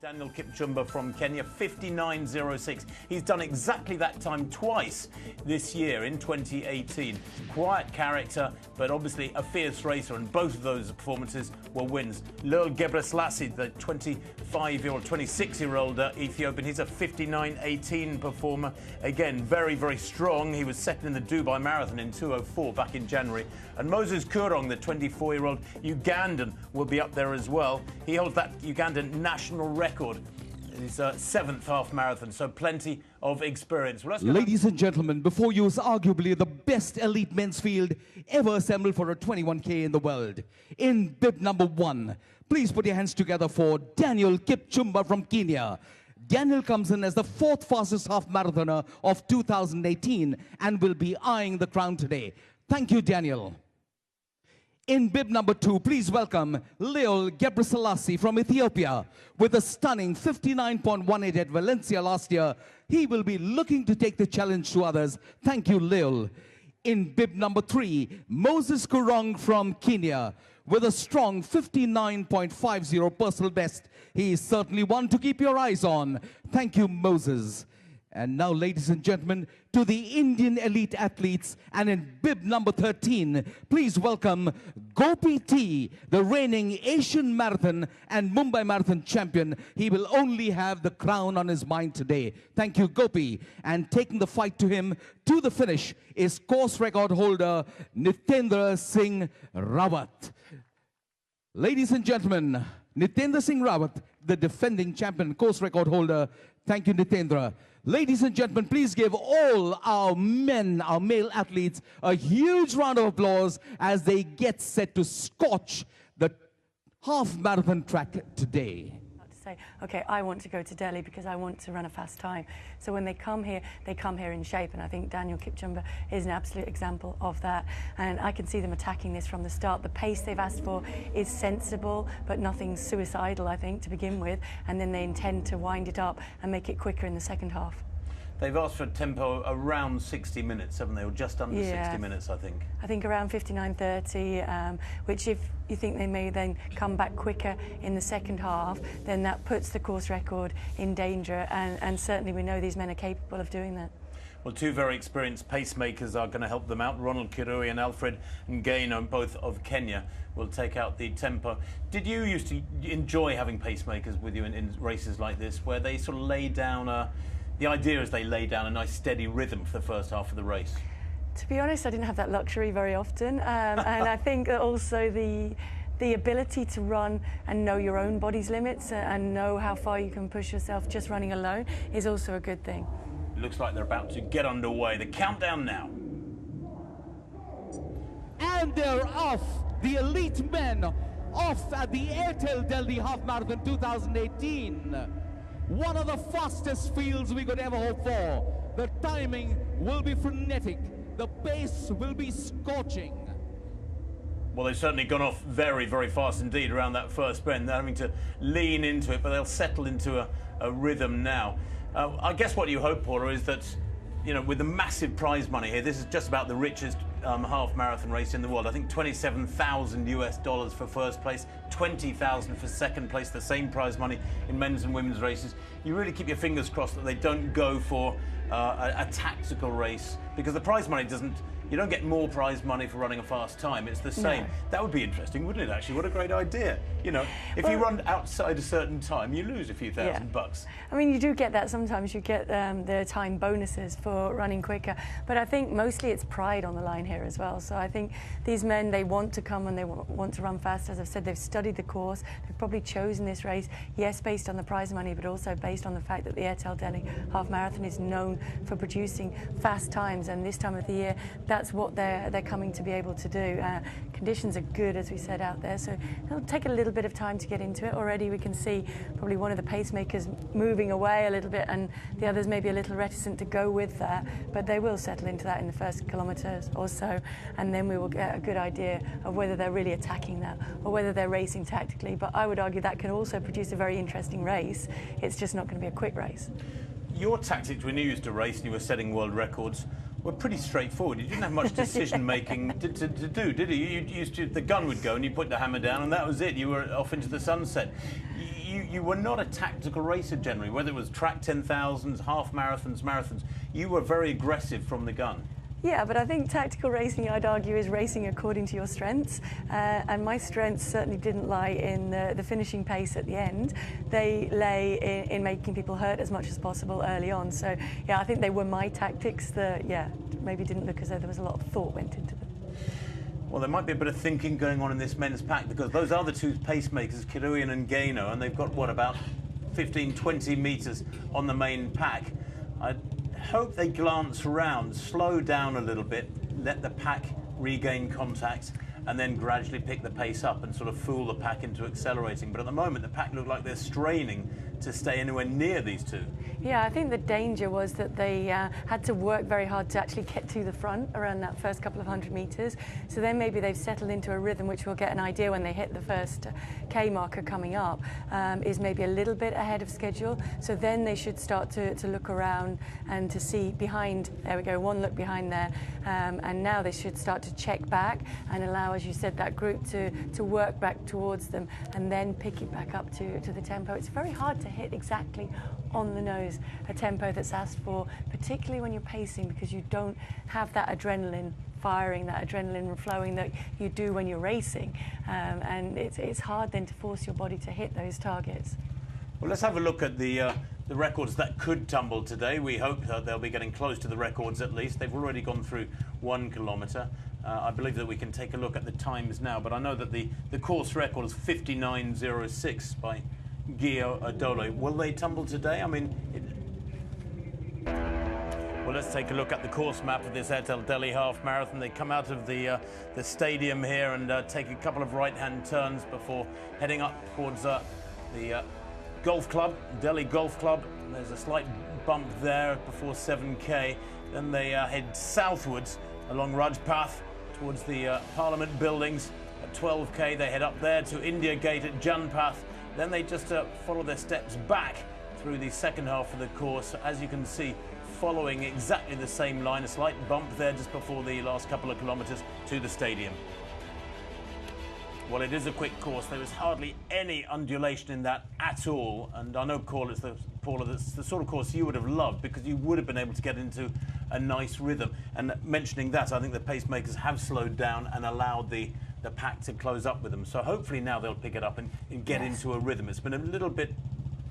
Daniel Kipchumba from Kenya, 59.06. He's done exactly that time twice this year in 2018. Quiet character, but obviously a fierce racer, and both of those performances were wins. Lil Gebreselassie, the 25-year-old, 26-year-old Ethiopian, he's a 59.18 performer. Again, very, very strong. He was second in the Dubai Marathon in 2:04 back in January. And Moses Kurong, the 24-year-old Ugandan, will be up there as well. He holds that Ugandan national record. His seventh half marathon, so plenty of experience. Well, ladies and gentlemen, before you is arguably the best elite men's field ever assembled for a 21K in the world. In bib number 1, please put your hands together for Daniel Kipchumba from Kenya. Daniel comes in as the 4th fastest half marathoner of 2018 and will be eyeing the crown today. Thank you, Daniel. In bib number 2, please welcome Lil Gebreselassie from Ethiopia. With a stunning 59.18 at Valencia last year, he will be looking to take the challenge to others. Thank you, Lil. In bib number 3, Moses Kurong from Kenya. With a strong 59.50 personal best, he is certainly one to keep your eyes on. Thank you, Moses. And now, ladies and gentlemen, to the Indian elite athletes, and in bib number 13, please welcome Gopi T, the reigning Asian Marathon and Mumbai Marathon champion. He will only have the crown on his mind today. Thank you, Gopi. And taking the fight to him to the finish is course record holder Nitendra Singh Rawat. Ladies and gentlemen, Nitendra Singh Rawat, the defending champion course record holder. Thank you, Nitendra. Ladies and gentlemen, please give all our men, our male athletes, a huge round of applause as they get set to scorch the half marathon track today. Say, okay, I want to go to Delhi because I want to run a fast time. So when they come here in shape, and I think Daniel Kipchumba is an absolute example of that. And I can see them attacking this from the start. The pace they've asked for is sensible, but nothing suicidal, I think, to begin with. And then they intend to wind it up and make it quicker in the second half. They've asked for a tempo around 60 minutes, haven't they? Or just under 60 minutes, I think. I think around 59:30, which if you think they may then come back quicker in the second half, then that puts the course record in danger. And certainly we know these men are capable of doing that. Well, two very experienced pacemakers are going to help them out. Ronald Kirui and Alfred Ngaino, both of Kenya, will take out the tempo. Did you used to enjoy having pacemakers with you in races like this, where they sort of lay down the idea is they lay down a nice steady rhythm for the first half of the race? To be honest, I didn't have that luxury very often, and I think that also the ability to run and know your own body's limits and know how far you can push yourself just running alone is also a good thing. It looks like they're about to get underway. The countdown now. And they're off, the elite men, off at the Airtel Delhi Half Marathon 2018. One of the fastest fields we could ever hope for. The timing will be frenetic. The pace will be scorching. Well, they've certainly gone off very, very fast indeed around that first bend. They're having to lean into it, but they'll settle into a rhythm now. I guess what you hope, Paula, is that, you know, with the massive prize money here, this is just about the richest half marathon race in the world. I think $27,000 US for first place, $20,000 for second place, the same prize money in men's and women's races. You really keep your fingers crossed that they don't go for a tactical race, because the prize money doesn't, you don't get more prize money for running a fast time. It's the same. No. That would be interesting, wouldn't it, actually? What a great idea. You know, if you run outside a certain time, you lose a few thousand bucks. I mean, you do get that sometimes. You get the time bonuses for running quicker. But I think mostly it's pride on the line here as well. So I think these men, they want to come and they want to run fast. As I've said, they've studied the course. They've probably chosen this race, yes, based on the prize money, but also based on the fact that the Airtel Delhi Half Marathon is known for producing fast times. And this time of the year, that's what they're coming to be able to do. Conditions are good, as we said, out there, so it'll take a little bit of time to get into it. Already we can see probably one of the pacemakers moving away a little bit, and the others may be a little reticent to go with that, but they will settle into that in the first kilometres or so, and then we will get a good idea of whether they're really attacking that or whether they're racing tactically. But I would argue that can also produce a very interesting race. It's just not going to be a quick race. Your tactics when you used to race and you were setting world records were pretty straightforward. You didn't have much decision making to do, did you? You used to, the gun would go and you put the hammer down and that was it. You were off into the sunset. you were not a tactical racer generally, whether it was track 10,000s, half marathons, marathons. You were very aggressive from the gun. Yeah, but I think tactical racing, I'd argue, is racing according to your strengths. And my strengths certainly didn't lie in the finishing pace at the end. They lay in making people hurt as much as possible early on. So, yeah, I think they were my tactics that, yeah, maybe didn't look as though there was a lot of thought went into them. Well, there might be a bit of thinking going on in this men's pack, because those are the two pacemakers, Kirui and Ngano, and they've got, what, about 15, 20 metres on the main pack. I hope they glance around, slow down a little bit, let the pack regain contact, and then gradually pick the pace up and sort of fool the pack into accelerating. But at the moment, the pack look like they're straining to stay anywhere near these two. Yeah, I think the danger was that they had to work very hard to actually get to the front around that first couple of 100 metres. So then maybe they've settled into a rhythm, which we'll get an idea when they hit the first K marker coming up, is maybe a little bit ahead of schedule. So then they should start to look around and to see behind. There we go, one look behind there. And now they should start to check back and allow, as you said, that group to work back towards them and then pick it back up to the tempo. It's very hard to hit exactly on the nose a tempo that's asked for, particularly when you're pacing, because you don't have that adrenaline firing, that adrenaline flowing that you do when you're racing, and it's hard then to force your body to hit those targets. Well, let's have a look at the records that could tumble today. We hope that they'll be getting close to the records at least. They've already gone through 1 kilometre. I believe that we can take a look at the times now, but I know that the course record is 59.06 by Gio Adole. Will they tumble today? I mean, well, let's take a look at the course map of this Airtel Delhi Half Marathon. They come out of the stadium here and take a couple of right-hand turns before heading up towards the golf club, Delhi Golf Club. There's a slight bump there before 7K. Then they head southwards along Rajpath towards the Parliament buildings. At 12K, they head up there to India Gate at Janpath. Then they just follow their steps back through the second half of the course. As you can see, following exactly the same line, a slight bump there just before the last couple of kilometres to the stadium. Well, it is a quick course. There is hardly any undulation in that at all. And I know, Paula, that's the sort of course you would have loved, because you would have been able to get into a nice rhythm. And mentioning that, I think the pacemakers have slowed down and allowed the pack to close up with them. So hopefully now they'll pick it up and get into a rhythm. It's been a little bit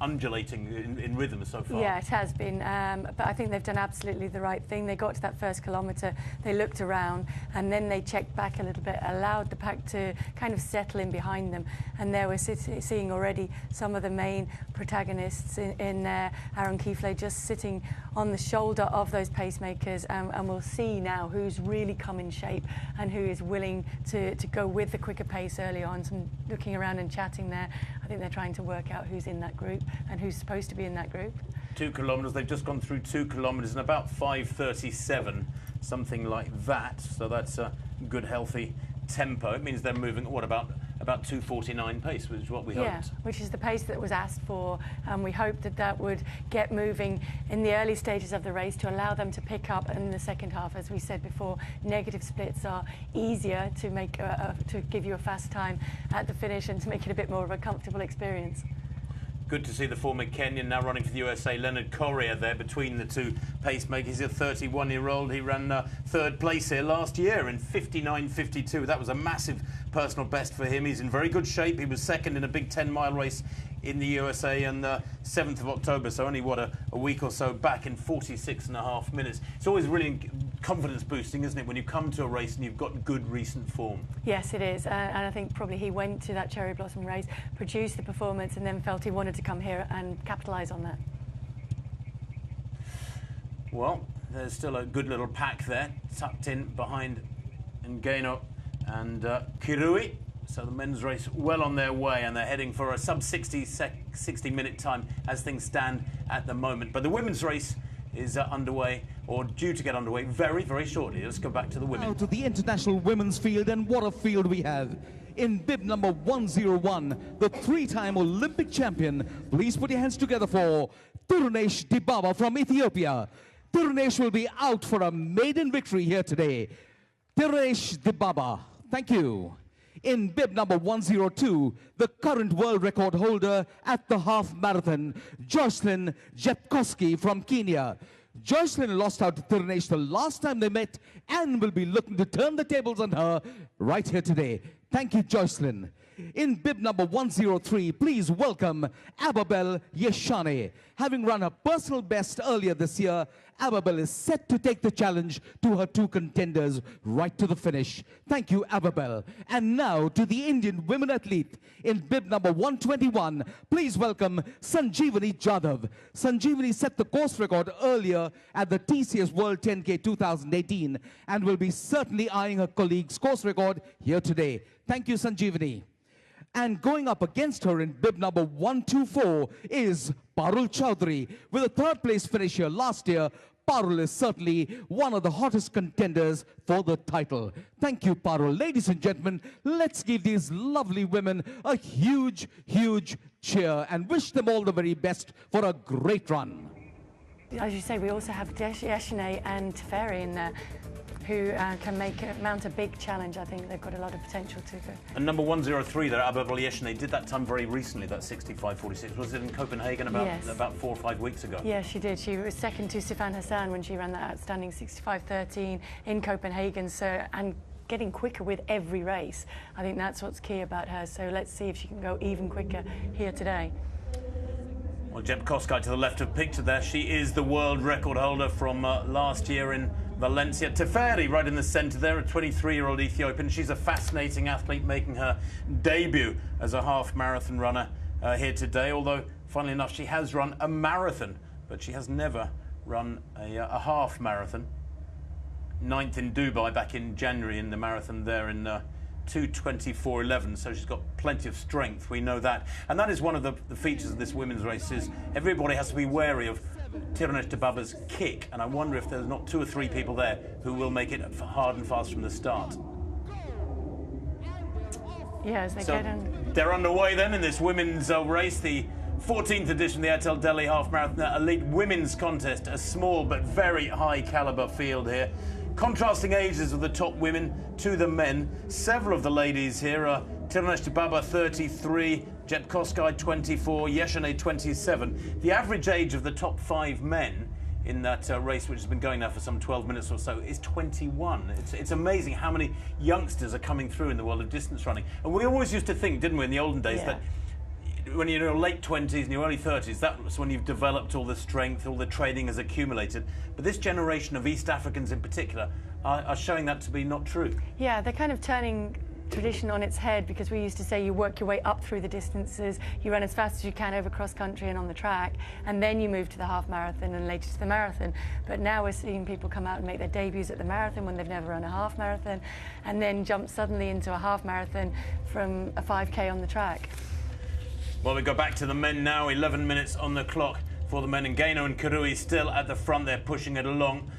undulating in rhythm so far. Yeah, it has been, but I think they've done absolutely the right thing. They got to that first kilometre, they looked around, and then they checked back a little bit, allowed the pack to kind of settle in behind them, and there we're seeing already some of the main protagonists in Aaron Keefley just sitting on the shoulder of those pacemakers, and we'll see now who's really come in shape and who is willing to go with the quicker pace early on. Some looking around and chatting there. I think they're trying to work out who's in that group and who's supposed to be in that group. 2 kilometres, they've just gone through 2 kilometres in about 5:37, something like that. So that's a good, healthy tempo. It means they're moving at what, about 2:49 pace, which is what we hoped. Yeah, which is the pace that was asked for, and we hoped that that would get moving in the early stages of the race to allow them to pick up in the second half. As we said before, negative splits are easier to make to give you a fast time at the finish and to make it a bit more of a comfortable experience. Good to see the former Kenyan now running for the USA, Leonard Correa, there between the two pacemakers. He's a 31-year-old. He ran third place here last year in 59.52. That was a massive personal best for him. He's in very good shape. He was second in a big 10-mile race in the USA on the 7th of October, so only, what, a week or so back in 46.5 minutes. It's always really confidence boosting, isn't it, when you come to a race and you've got good recent form? Yes, it is, and I think probably he went to that Cherry Blossom race, produced the performance, and then felt he wanted to come here and capitalise on that. Well, there's still a good little pack there, tucked in behind Ngano and Kirui. So the men's race well on their way, and they're heading for a sub-60-minute time as things stand at the moment. But the women's race is underway, or due to get underway, very, very shortly. Let's go back to the women. Now to the international women's field, and what a field we have. In bib number 101, the 3-time Olympic champion. Please put your hands together for Tirunesh Dibaba from Ethiopia. Tirunesh will be out for a maiden victory here today. Tirunesh Dibaba, thank you. In bib number 102, the current world record holder at the half marathon, Jocelyn Jepkosgei from Kenya. Jocelyn lost out to Tirunesh the last time they met and will be looking to turn the tables on her right here today. Thank you, Jocelyn. In bib number 103, please welcome Ababel Yeshane. Having run her personal best earlier this year, Ababel is set to take the challenge to her two contenders right to the finish. Thank you, Ababel. And now to the Indian women athlete. In bib number 121, please welcome Sanjeevani Jadhav. Sanjeevani set the course record earlier at the TCS World 10K 2018 and will be certainly eyeing her colleague's course record here today. Thank you, Sanjeevani. And going up against her in bib number 124 is Parul Chaudhary. With a third place finish here last year, Parul is certainly one of the hottest contenders for the title. Thank you, Parul. Ladies and gentlemen, let's give these lovely women a huge, huge cheer and wish them all the very best for a great run. As you say, we also have Yeshane and Teferi in there, who can mount a big challenge. I think they've got a lot of potential to go. And number 103 there, Ababel Yeshane, did that time very recently, that 65.46. Was it in Copenhagen about 4 or 5 weeks ago? Yeah, she did. She was second to Sifan Hassan when she ran that outstanding 65.13 in Copenhagen. So, and getting quicker with every race. I think that's what's key about her. So let's see if she can go even quicker here today. Well, Jepkosgei to the left of picture there. She is the world record holder from last year in Valencia. Teferi right in the centre there, a 23-year-old Ethiopian. She's a fascinating athlete, making her debut as a half marathon runner here today. Although, funnily enough, she has run a marathon, but she has never run a half marathon. 9th in Dubai back in January in the marathon there in 2:24.11, so she's got plenty of strength, we know that. And that is one of the features of this women's race, is everybody has to be wary of Tirunesh Dibaba's kick, and I wonder if there's not 2 or 3 people there who will make it hard and fast from the start. Yes, they're underway then in this women's race, the 14th edition of the Airtel Delhi Half Marathon Elite Women's Contest, a small but very high caliber field here. Contrasting ages of the top women to the men. Several of the ladies here are Tirunesh Dibaba 33, Jepkosgei 24, Yeshane 27. The average age of the top 5 men in that race, which has been going now for some 12 minutes or so, is 21. It's amazing how many youngsters are coming through in the world of distance running. And we always used to think, didn't we, in the olden days, that when you're in your late 20s and your early 30s, that's when you've developed all the strength, all the training has accumulated. But this generation of East Africans in particular are showing that to be not true. Yeah, they're kind of turning tradition on its head, because we used to say you work your way up through the distances, you run as fast as you can over cross country and on the track, and then you move to the half marathon and later to the marathon. But now we're seeing people come out and make their debuts at the marathon when they've never run a half marathon, and then jump suddenly into a half marathon from a 5K on the track. Well, we go back to the men now, 11 minutes on the clock for the men, and Gaino and Karui still at the front, they're pushing it along.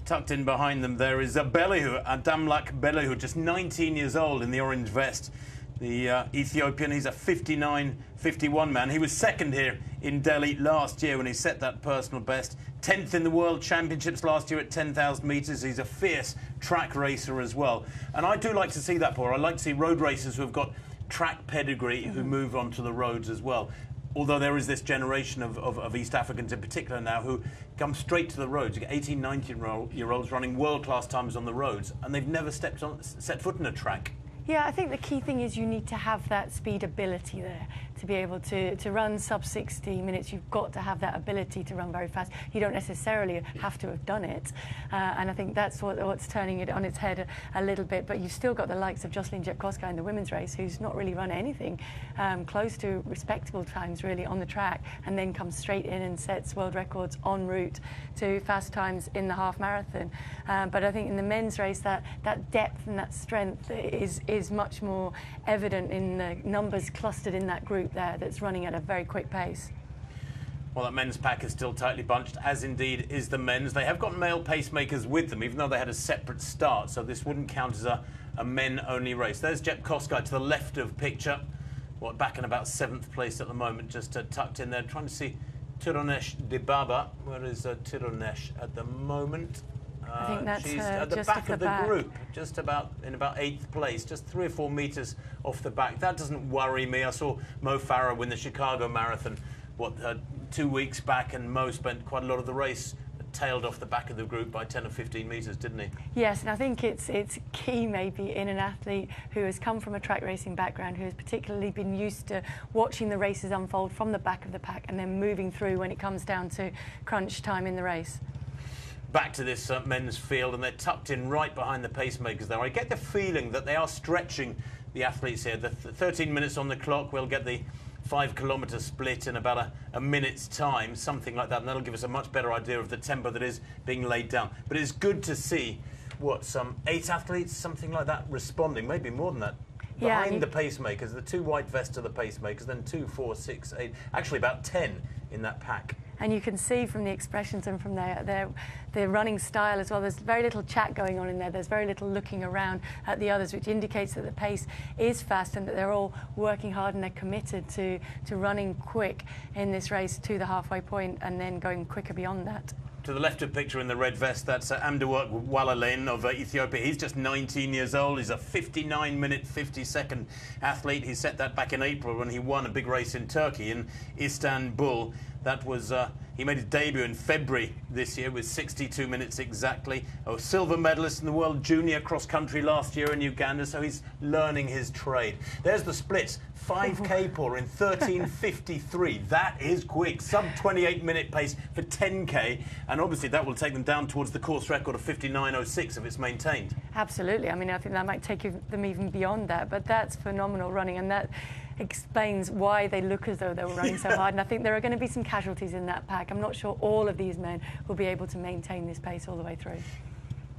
Tucked in behind them there is Belihu, Adamlak Belihu, just 19 years old in the orange vest. The Ethiopian, he's a 59-51 man. He was second here in Delhi last year when he set that personal best. 10th in the World Championships last year at 10,000 metres. He's a fierce track racer as well. And I do like to see that, Paul. I like to see road racers who have got track pedigree who move onto the roads as well. Although there is this generation of East Africans in particular now who come straight to the roads. You get 18, 19-year-olds running world-class times on the roads, and they've never set foot in a track. Yeah, I think the key thing is you need to have that speed ability there to be able to run sub 60 minutes. You've got to have that ability to run very fast. You don't necessarily have to have done it. And I think that's what's turning it on its head a little bit. But you've still got the likes of Jocelyn Jepkosgei in the women's race, who's not really run anything close to respectable times really on the track, and then comes straight in and sets world records en route to fast times in the half marathon. But I think in the men's race, that depth and that strength is much more evident in the numbers clustered in that group there that's running at a very quick pace. Well, that men's pack is still tightly bunched, as indeed is the men's. They have got male pacemakers with them, even though they had a separate start, so this wouldn't count as a men-only race. There's Jepkosgei to the left of picture, back in about 7th place at the moment, just tucked in there, trying to see Tirunesh Dibaba. Where is Tirunesh at the moment? I think that's she's at the just back off the of the back. group, just about in about 8th place, just 3 or 4 meters off the back. That doesn't worry me. I saw Mo Farah win the Chicago Marathon, 2 weeks back, and Mo spent quite a lot of the race tailed off the back of the group by 10 or 15 meters, didn't he? Yes, and I think it's key maybe in an athlete who has come from a track racing background, who has particularly been used to watching the races unfold from the back of the pack and then moving through when it comes down to crunch time in the race. Back to this men's field, and they're tucked in right behind the pacemakers there. I get the feeling that they are stretching the athletes here. The 13 minutes on the clock, we'll get the 5-kilometre split in about a minute's time, something like that, and that'll give us a much better idea of the tempo that is being laid down. But it's good to see, some 8 athletes, something like that, responding, maybe more than that, behind the pacemakers, the 2 white vests of the pacemakers, then 2, 4, 6, 8, actually about 10 in that pack. And you can see from the expressions and from their running style as well, there's very little chat going on in there. There's very little looking around at the others, which indicates that the pace is fast and that they're all working hard and they're committed to running quick in this race to the halfway point and then going quicker beyond that. To the left of the picture in the red vest, that's Amdewak Walalen of Ethiopia. He's just 19 years old. He's a 59-minute, 50-second athlete. He set that back in April when he won a big race in Turkey, in Istanbul. That was, he made his debut in February this year with 62 minutes exactly. A silver medalist in the World Junior Cross Country last year in Uganda, so he's learning his trade. There's the splits. 5K Paula in 13:53. That is quick. Sub 28-minute pace for 10K, and obviously that will take them down towards the course record of 59:06 if it's maintained. Absolutely. I mean, I think that might take them even beyond that, but that's phenomenal running, and that explains why they look as though they were running so hard. And I think there are going to be some casualties in that pack. I'm not sure all of these men will be able to maintain this pace all the way through.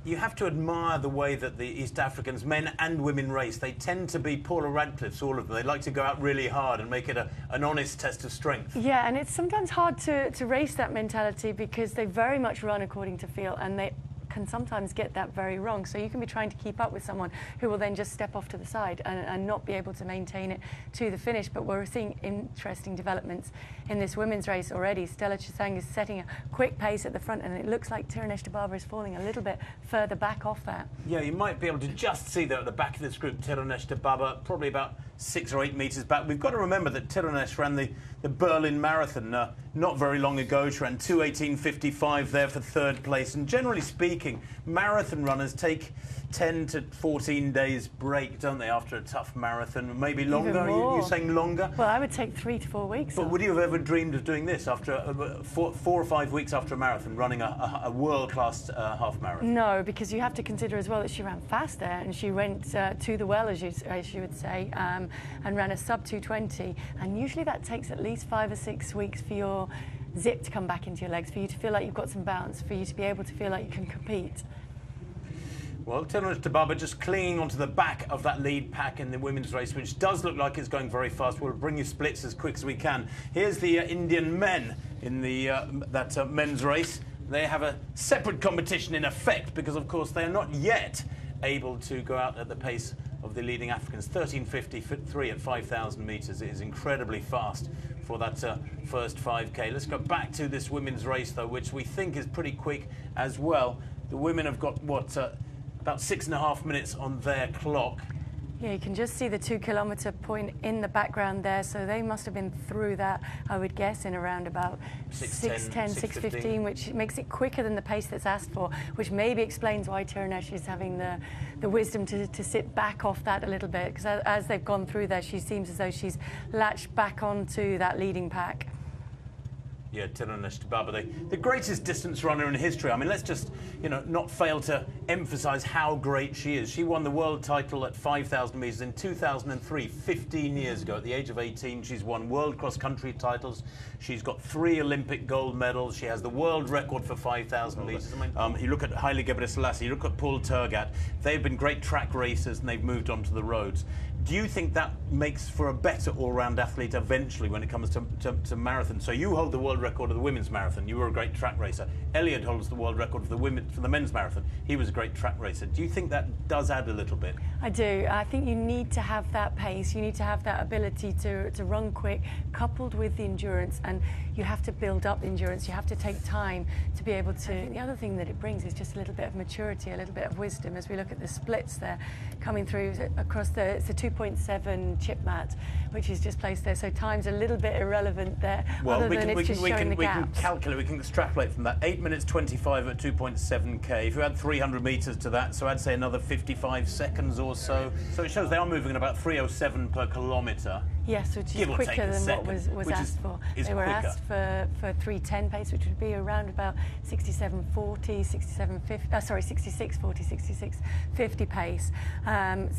You have to admire the way that the East Africans, men and women, race. They tend to be Paula Radcliffe's, all of them. They like to go out really hard and make it an honest test of strength. Yeah, and it's sometimes hard to race that mentality because they very much run according to feel, and they can sometimes get that very wrong. So you can be trying to keep up with someone who will then just step off to the side and not be able to maintain it to the finish. But we're seeing interesting developments in this women's race already. Stella Chisang is setting a quick pace at the front, and it looks like Tirunesh Dibaba is falling a little bit further back off that. Yeah, you might be able to just see that at the back of this group, Tirunesh Dibaba, probably about 6 or 8 metres back. We've got to remember that Tirunesh ran the Berlin Marathon not very long ago. She ran 2:18:55 there for 3rd place. And generally speaking, marathon runners take 10 to 14 days break, don't they, after a tough marathon? Maybe longer? Are you saying longer? Well, I would take 3 to 4 weeks. But would you have ever dreamed of doing this after 4 or 5 weeks after a marathon, running a world-class half marathon? No, because you have to consider as well that she ran fast there, and she went to the well, as you would say, and ran a sub 2:20. And usually that takes at least 5 or 6 weeks for your zip to come back into your legs, for you to feel like you've got some bounce, for you to be able to feel like you can compete. Well, Tirunesh Dibaba just clinging onto the back of that lead pack in the women's race, which does look like it's going very fast. We'll bring you splits as quick as we can. Here's the Indian men in the men's race. They have a separate competition in effect because, of course, they are not yet able to go out at the pace of the leading Africans. 13:53 at 5,000 metres. It is incredibly fast for that first 5K. Let's go back to this women's race, though, which we think is pretty quick as well. The women have got, about 6.5 minutes on their clock. Yeah, you can just see the 2-kilometre point in the background there, so they must have been through that, I would guess, in around about 6:10, 6:15, which makes it quicker than the pace that's asked for, which maybe explains why Tirunesh is having the wisdom to sit back off that a little bit, because as they've gone through there, she seems as though she's latched back onto that leading pack. Yeah, Tirunesh Dibaba, the greatest distance runner in history. I mean, let's just, not fail to emphasise how great she is. She won the world title at 5,000 metres in 2003, 15 years ago. At the age of 18, she's won world cross-country titles. She's got 3 Olympic gold medals. She has the world record for 5,000 metres. You look at Haile Gebrselassie, you look at Paul Tergat. They've been great track racers and they've moved on to the roads. Do you think that makes for a better all-round athlete eventually when it comes to marathon? So you hold the world record of the women's marathon. You were a great track racer. Elliot holds the world record for the men's marathon. He was a great track racer. Do you think that does add a little bit? I do. I think you need to have that pace. You need to have that ability to run quick, coupled with the endurance, and you have to build up endurance. You have to take time to be able to. The other thing that it brings is just a little bit of maturity, a little bit of wisdom as we look at the splits there coming through across it's a 2.7 chip mat, which is just placed there. So time's a little bit irrelevant there. Well, other than it's just showing the gaps. We can calculate, we can extrapolate from that. 8 minutes 25 at 2.7k. If you add 300 metres to that, so I'd say another 55 seconds or so. So it shows they are moving at about 3:07 per kilometre. Yes, which is quicker than what was asked for. They were asked for 3:10 pace, which would be around about 67:40, 66:40, 66:50 pace.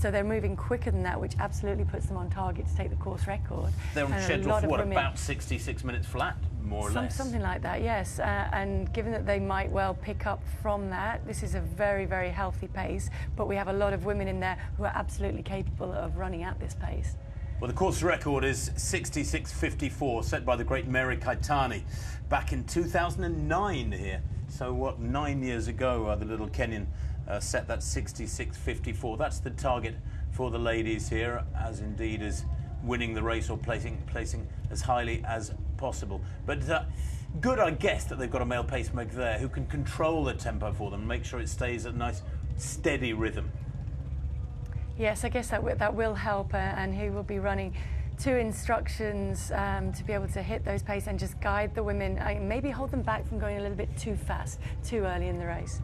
So they're moving quicker than that, which absolutely puts them on target to take the course record. They're on schedule for what, about 66 minutes flat, more or less? Something like that, yes. And given that they might well pick up from that, this is a very, very healthy pace, but we have a lot of women in there who are absolutely capable of running at this pace. Well, the course record is 66:54, set by the great Mary Kaitani back in 2009 here. So what, 9 years ago, the little Kenyan set that 66:54. That's the target for the ladies here, as indeed is winning the race or placing as highly as possible. But good, I guess, that they've got a male pacemaker there who can control the tempo for them and make sure it stays at a nice, steady rhythm. Yes, I guess that will help, and he will be running 2 instructions to be able to hit those pace and just guide the women, maybe hold them back from going a little bit too fast, too early in the race.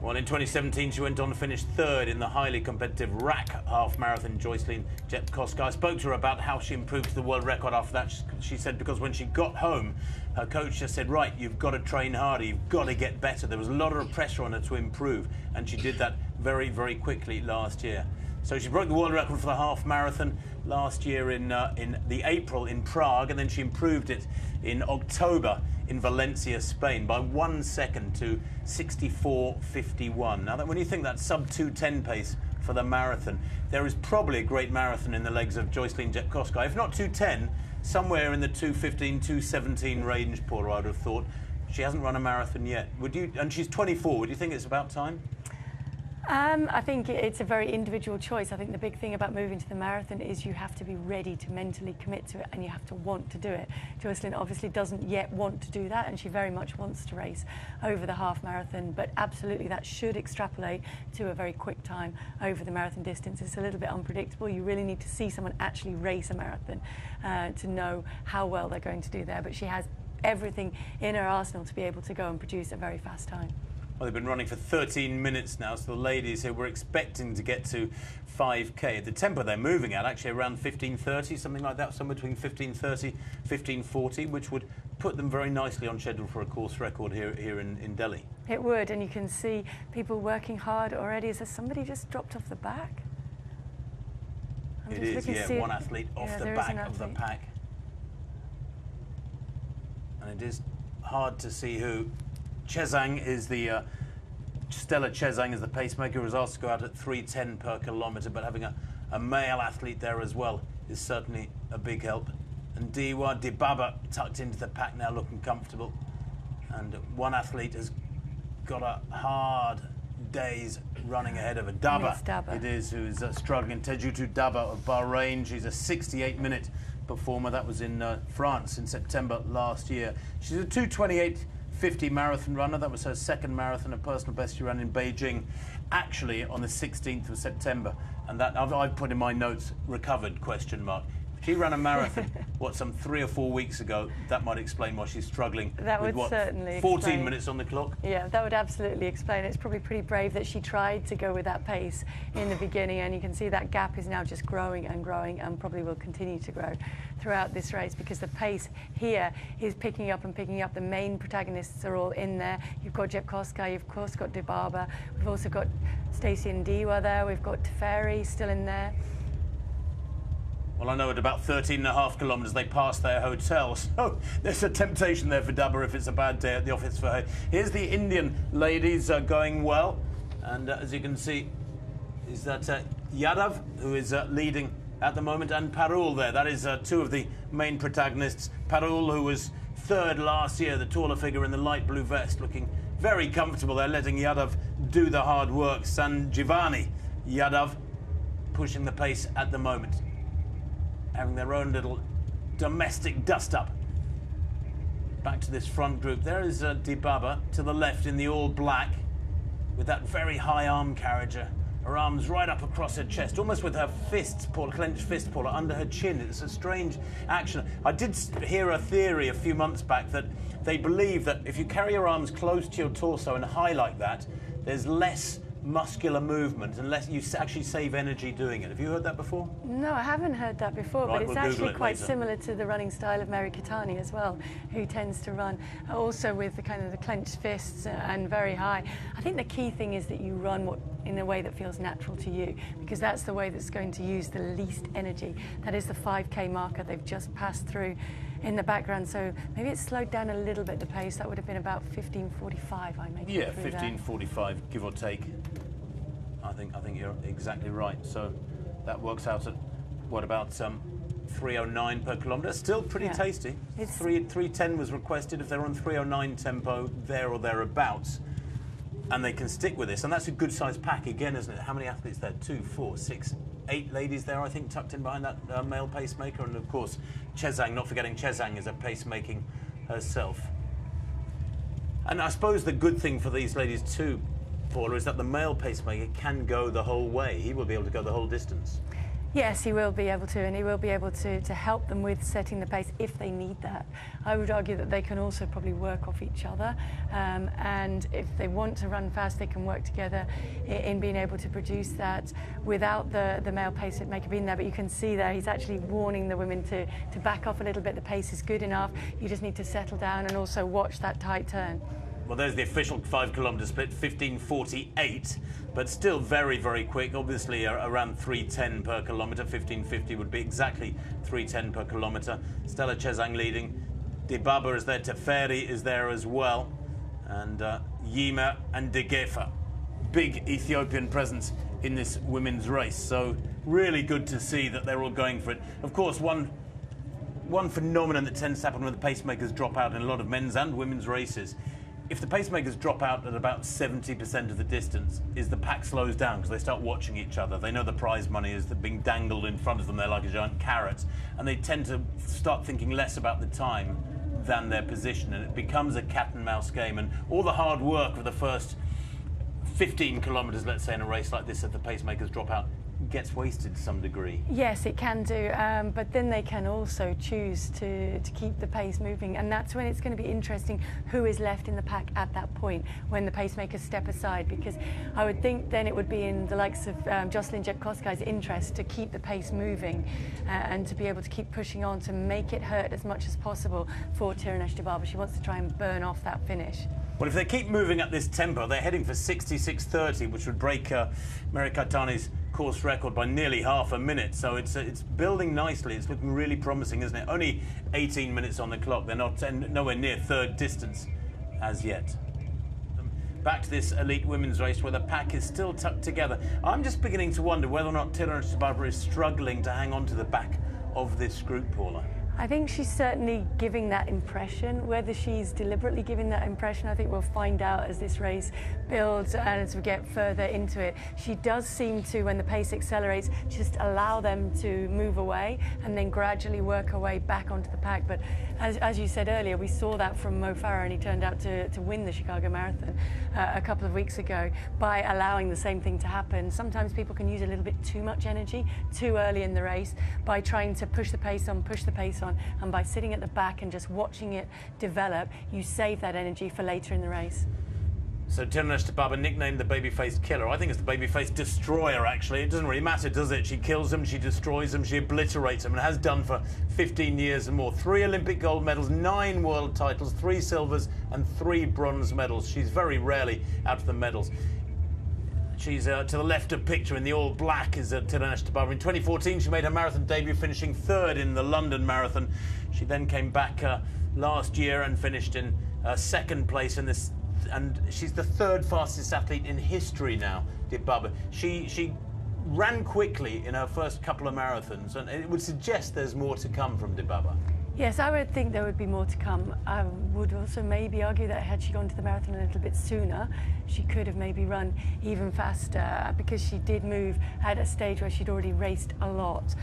Well, in 2017, she went on to finish 3rd in the highly competitive RAC half marathon, Joycelyn Jepkoska. I spoke to her about how she improved to the world record after that. She said because when she got home, her coach just said, right, you've got to train harder, you've got to get better. There was a lot of pressure on her to improve, and she did that very, very quickly last year. So she broke the world record for the half marathon last year in the April in Prague, and then she improved it in October in Valencia, Spain, by 1 second to 64:51. Now, when you think that sub 2:10 pace for the marathon, there is probably a great marathon in the legs of Joycelyn Jepkoska. If not 2:10, somewhere in the 2:15, 2:17 range, Paul, I would have thought. She hasn't run a marathon yet. Would you? And she's 24. Would you think it's about time? I think it's a very individual choice. I think the big thing about moving to the marathon is you have to be ready to mentally commit to it, and you have to want to do it. Joycelyn obviously doesn't yet want to do that, and she very much wants to race over the half marathon, but absolutely that should extrapolate to a very quick time over the marathon distance. It's a little bit unpredictable. You really need to see someone actually race a marathon to know how well they're going to do there, but she has everything in her arsenal to be able to go and produce a very fast time. Well, they've been running for 13 minutes now, so the ladies here were expecting to get to 5k. The tempo they're moving at, actually around 15:30, something like that, somewhere between 15:30, 15:40, which would put them very nicely on schedule for a course record here in Delhi. It would, and you can see people working hard already. Is there somebody just dropped off the back? It is, yeah, one athlete off the back of the pack. And it is hard to see who. Chezang is the Stella Chezang is the pacemaker, who was asked to go out at 3:10 per kilometre, but having a male athlete there as well is certainly a big help. And Diwa Dibaba tucked into the pack now, looking comfortable. And one athlete has got a hard day's running ahead of her. Daba, it is, who is struggling. Tejutu Daba of Bahrain. She's a 68-minute performer. That was in France in September last year. She's a 2:28:50 marathon runner. That was her second marathon, a personal best she ran in Beijing, actually on the 16th of September. And that I've put in my notes, recovered, question mark. She ran a marathon, what, some 3 or 4 weeks ago. That might explain why she's struggling. That with, would what, certainly 14 explain. minutes on the clock? Yeah, that would absolutely explain. It's probably pretty brave that she tried to go with that pace in the beginning, and you can see that gap is now just growing and growing, and probably will continue to grow throughout this race, because the pace here is picking up and picking up. The main protagonists are all in there. You've got Jepkoska, you've of course got Dibaba. We've also got Stacey Ndiwa there. We've got Teferi still in there. Well, I know at about 13.5 kilometres they pass their hotel, so there's a temptation there for Daba if it's a bad day at the office for her. Here's the Indian ladies going well, and as you can see, is that Yadav, who is leading at the moment, and Parul there. That is two of the main protagonists. Parul, who was third last year, the taller figure in the light blue vest, looking very comfortable there, letting Yadav do the hard work. Sanjivani Yadav pushing the pace at the moment, having their own little domestic dust-up. Back to this front group. There is Dibaba to the left in the all black, with that very high arm carriage. Her arms right up across her chest, almost with her fists, Paul, clenched fist, Paula, under her chin. It's a strange action. I did hear a theory a few months back that they believe that if you carry your arms close to your torso and high like that, there's less muscular movement and less, you actually save energy doing it. Have you heard that before? No, I haven't heard that before, Right, but it's we'll Google actually it quite later. similar to the running style of Mary Keitany as well, who tends to run also with the kind of the clenched fists and very high. I think the key thing is that you run in a way that feels natural to you, because that's the way that's going to use the least energy. That is the 5K marker they've just passed through in the background, so maybe it's slowed down a little bit, the pace. That would have been about 15:45, I make Yeah, it through 15:45, give or take. I think you're exactly right. So that works out at what, about 3:09 per kilometre. Still pretty Yeah. tasty. It's 3:10 was requested. If they're on 3:09 tempo, there or thereabouts, and they can stick with this, and that's a good sized pack again, isn't it? How many athletes there? 2, 4, 6, 8 ladies there, I think, tucked in behind that male pacemaker, and of course Chezang, not forgetting Chezang is a pacemaking herself. And I suppose the good thing for these ladies too, Paula, is that the male pacemaker can go the whole way. He will be able to go the whole distance. Yes, he will be able to, and he will be able to help them with setting the pace if they need that. I would argue that they can also probably work off each other, and if they want to run fast, they can work together in being able to produce that without the male pacemaker being there. But you can see there, he's actually warning the women to back off a little bit. The pace is good enough. You just need to settle down and also watch that tight turn. Well, there's the official 5 kilometre split, 15:48, but still very, very quick. Obviously, around 3:10 per kilometre. 15:50 would be exactly 3:10 per kilometre. Stella Chezang leading. Dibaba is there. Teferi is there as well. And Yima and Degefa. Big Ethiopian presence in this women's race. So really good to see that they're all going for it. Of course, one phenomenon that tends to happen when the pacemakers drop out in a lot of men's and women's races, if the pacemakers drop out at about 70% of the distance, is the pack slows down because they start watching each other. They know the prize money is being dangled in front of them. They're like a giant carrot, and they tend to start thinking less about the time than their position, and it becomes a cat and mouse game. And all the hard work of the first 15 kilometres, let's say, in a race like this, if the pacemakers drop out, gets wasted to some degree. Yes, it can do, but then they can also choose to keep the pace moving, and that's when it's going to be interesting who is left in the pack at that point when the pacemakers step aside, because I would think then it would be in the likes of Jocelyn Jepkoskai's interest to keep the pace moving and to be able to keep pushing on to make it hurt as much as possible for Tirunesh Dibaba. She wants to try and burn off that finish. Well, if they keep moving at this tempo, they're heading for 66:30, which would break Mary Keitany's course record by nearly half a minute. So it's building nicely. It's looking really promising, isn't it? Only 18 minutes on the clock. They're not nowhere near third distance as yet. Back to this elite women's race where the pack is still tucked together. I'm just beginning to wonder whether or not Tirunesh Dibaba is struggling to hang on to the back of this group, Paula. I think she's certainly giving that impression. Whether she's deliberately giving that impression, I think we'll find out as this race builds and as we get further into it. She does seem to, when the pace accelerates, just allow them to move away and then gradually work her way back onto the pack. But as you said earlier, we saw that from Mo Farah, and he turned out to win the Chicago Marathon a couple of weeks ago by allowing the same thing to happen. Sometimes people can use a little bit too much energy too early in the race by trying to push the pace on, and by sitting at the back and just watching it develop, you save that energy for later in the race. So Tirunesh Dibaba, nicknamed the baby-faced killer. I think it's the baby-faced destroyer, actually. It doesn't really matter, does it? She kills them, she destroys them, she obliterates them, and has done for 15 years and more. 3 Olympic gold medals, 9 world titles, 3 silvers and 3 bronze medals. She's very rarely out of the medals. She's to the left of picture in the all black is Tirunesh Dibaba. In 2014, she made her marathon debut, finishing 3rd in the London Marathon. She then came back last year and finished in 2nd place in this, and she's the 3rd fastest athlete in history now, Dibaba. She ran quickly in her first couple of marathons, and it would suggest there's more to come from Dibaba. Yes, I would think there would be more to come. I would also maybe argue that had she gone to the marathon a little bit sooner, she could have maybe run even faster, because she did move at a stage where she'd already raced a lot.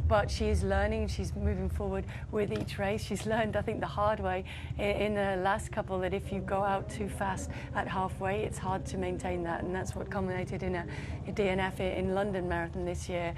But she is learning, she's moving forward with each race. She's learned, I think, the hard way in the last couple, that if you go out too fast at halfway, it's hard to maintain that, and that's what culminated in a DNF in London Marathon this year.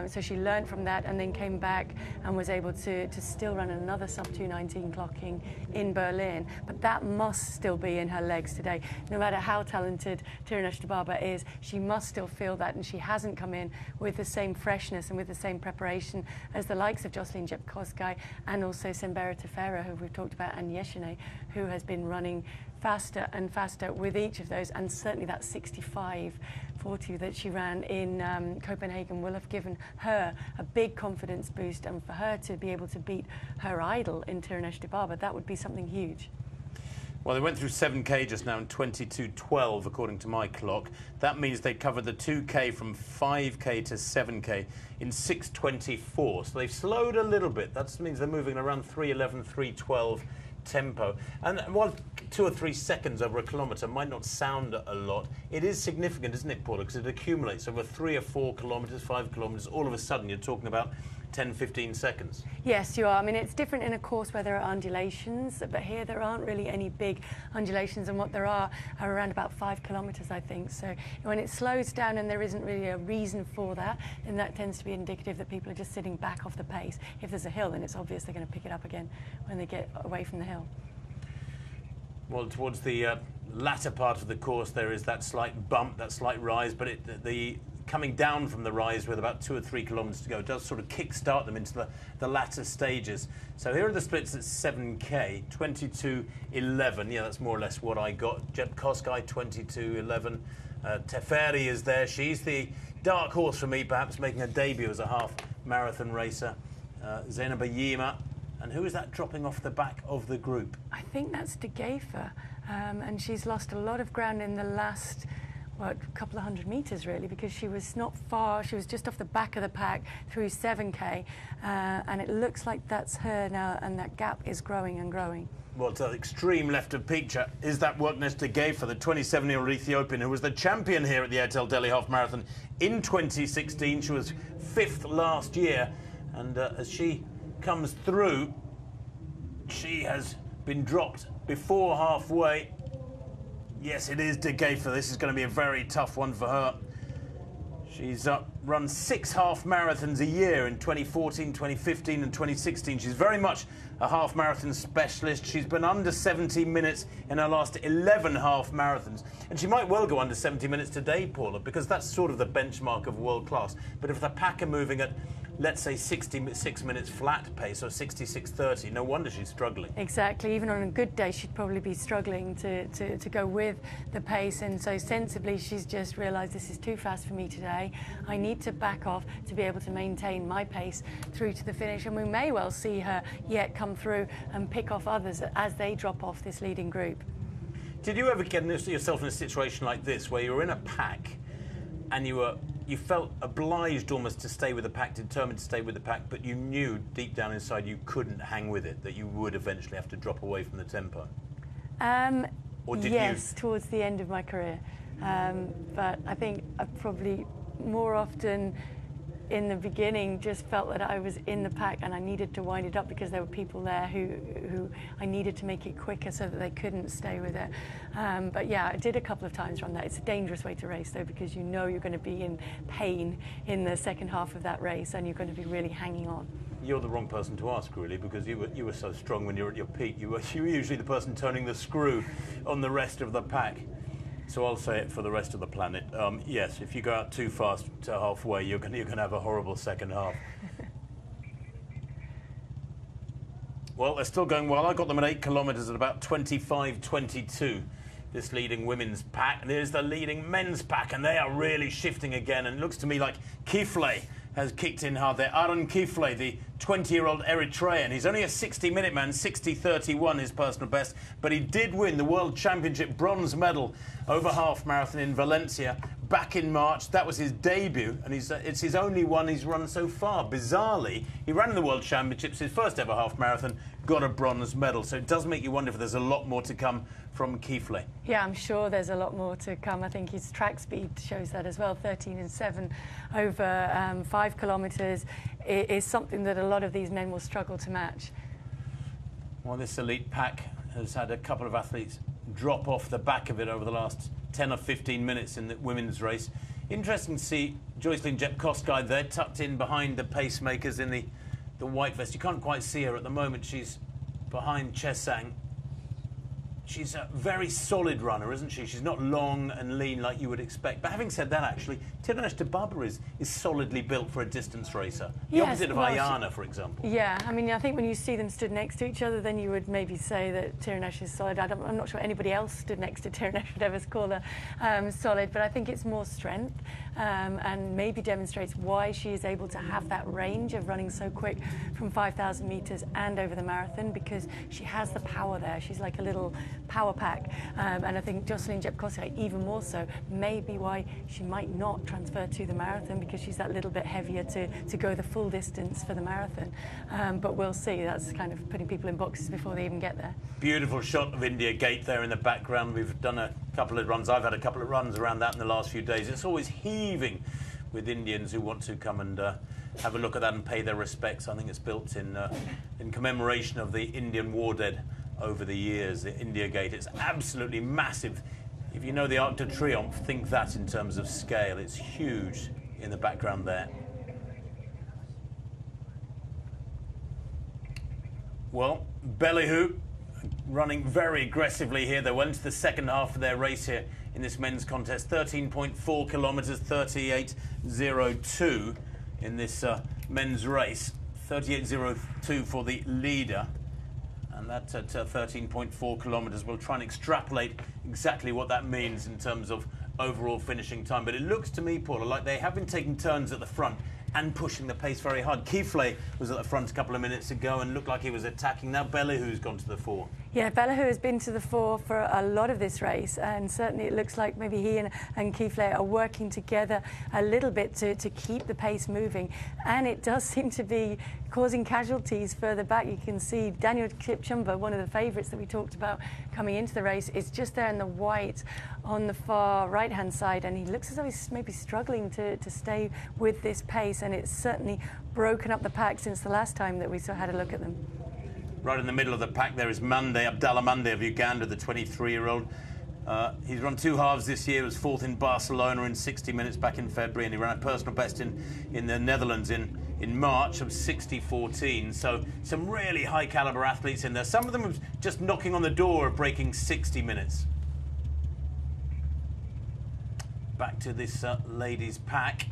So she learned from that and then came back and was able to still run another sub-2:19 clocking in Berlin. But that must still be in her legs today. No matter how talented Tirunesh Dibaba is, she must still feel that, and she hasn't come in with the same freshness and with the same preparation as the likes of Jocelyn Jepkosgei and also Sembera Tefera, who we've talked about, and Yeshine, who has been running faster and faster with each of those, and certainly that 65:40 that she ran in Copenhagen will have given her a big confidence boost, and for her to be able to beat her idol in Tirunesh Dibaba, that would be something huge. Well, they went through 7K just now in 22:12, according to my clock. That means they covered the 2K from 5K to 7K in 6:24. So they've slowed a little bit. That means they're moving around 3:11, 3:12 tempo. And while 2 or 3 seconds over a kilometre might not sound a lot, it is significant, isn't it, Paula? Because it accumulates over 3 or 4 kilometres, 5 kilometres. All of a sudden, you're talking about 10, 15 seconds. Yes, you are. I mean, it's different in a course where there are undulations, but here there aren't really any big undulations, and what there are around about 5 kilometres, I think. So when it slows down and there isn't really a reason for that, then that tends to be indicative that people are just sitting back off the pace. If there's a hill, then it's obvious they're going to pick it up again when they get away from the hill. Well, towards the latter part of the course, there is that slight bump, that slight rise, but the coming down from the rise with about 2 or 3 kilometres to go does sort of kick-start them into the latter stages. So here are the splits at 7K, 22:11. Yeah, that's more or less what I got. Jepkosgei, 22:11. Teferi is there. She's the dark horse for me, perhaps, making her debut as a half-marathon racer. Zainab Yima. And who is that dropping off the back of the group? I think that's De Geefer, and she's lost a lot of ground in the last, well, a couple of 100 metres really, because she was not far. She was just off the back of the pack through 7K, and it looks like that's her now, and that gap is growing and growing. Well, to the extreme left of picture is that Workness De Geefer, the 27-year-old Ethiopian who was the champion here at the Airtel Delhi Half Marathon in 2016. She was 5th last year, and as she comes through, she has been dropped before halfway. Yes, it is De Geefer. This is going to be a very tough one for her. She's run 6 half marathons a year in 2014, 2015 and 2016. She's very much a half marathon specialist. She's been under 70 minutes in her last 11 half marathons. And she might well go under 70 minutes today, Paula, because that's sort of the benchmark of world class. But if the pack are moving at, let's say, 66 minutes flat pace or 66:30, no wonder she's struggling. Exactly. Even on a good day, she'd probably be struggling to go with the pace. And so sensibly, she's just realised this is too fast for me today. I need to back off to be able to maintain my pace through to the finish. And we may well see her yet come through and pick off others as they drop off this leading group. Did you ever get yourself in a situation like this where you were in a pack and you felt obliged almost to stay with the pack, determined to stay with the pack, but you knew deep down inside you couldn't hang with it, that you would eventually have to drop away from the tempo? Or did yes, towards the end of my career. But I think I probably more often in the beginning just felt that I was in the pack and I needed to wind it up because there were people there who I needed to make it quicker so that they couldn't stay with it. But yeah, I did a couple of times run that. It's a dangerous way to race though, because you know you're going to be in pain in the second half of that race and you're going to be really hanging on. You're the wrong person to ask, really, because you were so strong when you were at your peak. You were usually the person turning the screw on the rest of the pack. So I'll say it for the rest of the planet. Yes, if you go out too fast to halfway, you're going to have a horrible second half. Well, they're still going well. I got them at 8 kilometres at about 25:22. This leading women's pack. There's the leading men's pack, and they are really shifting again. And it looks to me like Kifle has kicked in hard there. Aaron Kifle, the 20-year-old Eritrean. He's only a 60-minute man, 60:31 his personal best, but he did win the World Championship bronze medal over half marathon in Valencia back in March. That was his debut, and it's his only one he's run so far. Bizarrely, he ran in the World Championships, his first ever half marathon, got a bronze medal. So it does make you wonder if there's a lot more to come from Keithley. Yeah, I'm sure there's a lot more to come. I think his track speed shows that as well. 13:07 over 5 kilometres is something that a lot of these men will struggle to match. Well, this elite pack has had a couple of athletes drop off the back of it over the last 10 or 15 minutes in the women's race. Interesting to see Joycelyn Jepkosgei there, tucked in behind the pacemakers in the white vest. You can't quite see her at the moment. She's behind Chesang. She's a very solid runner, isn't she? She's not long and lean like you would expect. But having said that, actually, Tirunesh Dibaba is solidly built for a distance racer. The opposite of Ayana, for example. Yeah, I mean, I think when you see them stood next to each other, then you would maybe say that Tirunesh is solid. I'm not sure anybody else stood next to Tirunesh would ever call her solid, but I think it's more strength and maybe demonstrates why she is able to have that range of running so quick from 5,000 metres and over the marathon, because she has the power there. She's like a little power pack, and I think Joycelyn Jepkosgei even more so, may be why she might not transfer to the marathon, because she's that little bit heavier to go the full distance for the marathon. But we'll see. That's kind of putting people in boxes before they even get there. Beautiful shot of India Gate there in the background. We've done a couple of runs. I've had a couple of runs around that in the last few days. It's always heaving with Indians who want to come and have a look at that and pay their respects. I think it's built in commemoration of the Indian war dead over the years, the India Gate. It's absolutely massive. If you know the Arc de Triomphe, think that in terms of scale. It's huge in the background there. Well, Ballyhoo running very aggressively here. They went into the second half of their race here in this men's contest. 13.4 kilometres, 38.02 in this men's race. 38.02 for the leader. And that's at 13.4 kilometres. We'll try and extrapolate exactly what that means in terms of overall finishing time. But it looks to me, Paula, like they have been taking turns at the front and pushing the pace very hard. Keithley was at the front a couple of minutes ago and looked like he was attacking. Now Ballyhoo's gone to the fore. Yeah, Ballyhoo has been to the fore for a lot of this race, and certainly it looks like maybe he and Keithley are working together a little bit to keep the pace moving, and it does seem to be causing casualties further back. You can see Daniel Kipchumba, one of the favourites that we talked about coming into the race, is just there in the white on the far right-hand side, and he looks as though he's maybe struggling to stay with this pace, and it's certainly broken up the pack since the last time that we had a look at them. Right in the middle of the pack there is Monday, Abdallah Monday of Uganda, the 23-year-old. He's run 2 halves this year, was 4th in Barcelona in 60 minutes back in February, and he ran a personal best in the Netherlands in March of 60.14. So some really high caliber athletes in there. Some of them just knocking on the door of breaking 60 minutes. Back to this ladies' pack.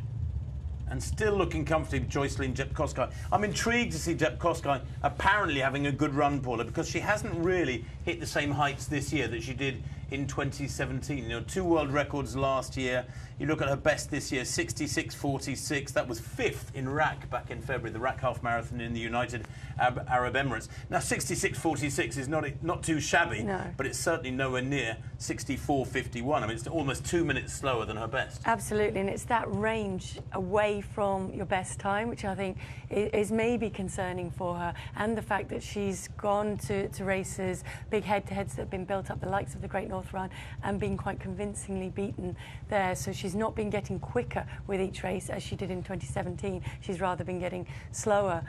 And still looking comfortably, Joycelyn Jepkosgei. I'm intrigued to see Jepkosgei apparently having a good run, Paula, because she hasn't really hit the same heights this year that she did in 2017. You know, 2 world records last year. You look at her best this year, 66.46. That was 5th in RAK back in February, the RAK half marathon in the United Arab Emirates. Now, 66.46 is not too shabby, no, but it's certainly nowhere near 64.51. I mean, it's almost 2 minutes slower than her best. Absolutely, and it's that range away from your best time, which I think is maybe concerning for her, and the fact that she's gone to races, big head-to-heads that have been built up, the likes of the Great North Run, and been quite convincingly beaten there. So she's not been getting quicker with each race as she did in 2017. She's rather been getting slower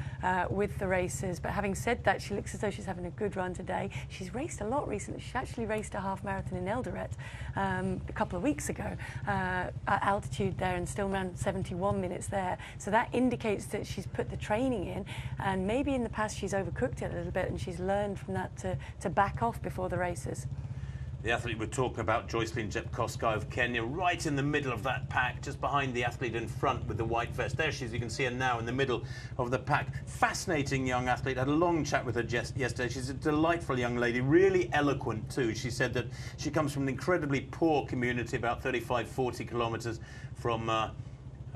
with the races. But having said that, she looks as though she's having a good run today. She's raced a lot recently. She actually raced a half marathon in Eldoret a couple of weeks ago at altitude there, and still ran 71 minutes there. So that indicates that she's put the training in, and maybe in the past she's overcooked it a little bit, and she's learned from that to back off before the races. The athlete we're talking about, Joycelyn Jepkosgei of Kenya, right in the middle of that pack, just behind the athlete in front with the white vest. There she is, you can see her now in the middle of the pack. Fascinating young athlete. I had a long chat with her yesterday. She's a delightful young lady, really eloquent too. She said that she comes from an incredibly poor community, about 35-40 kilometres from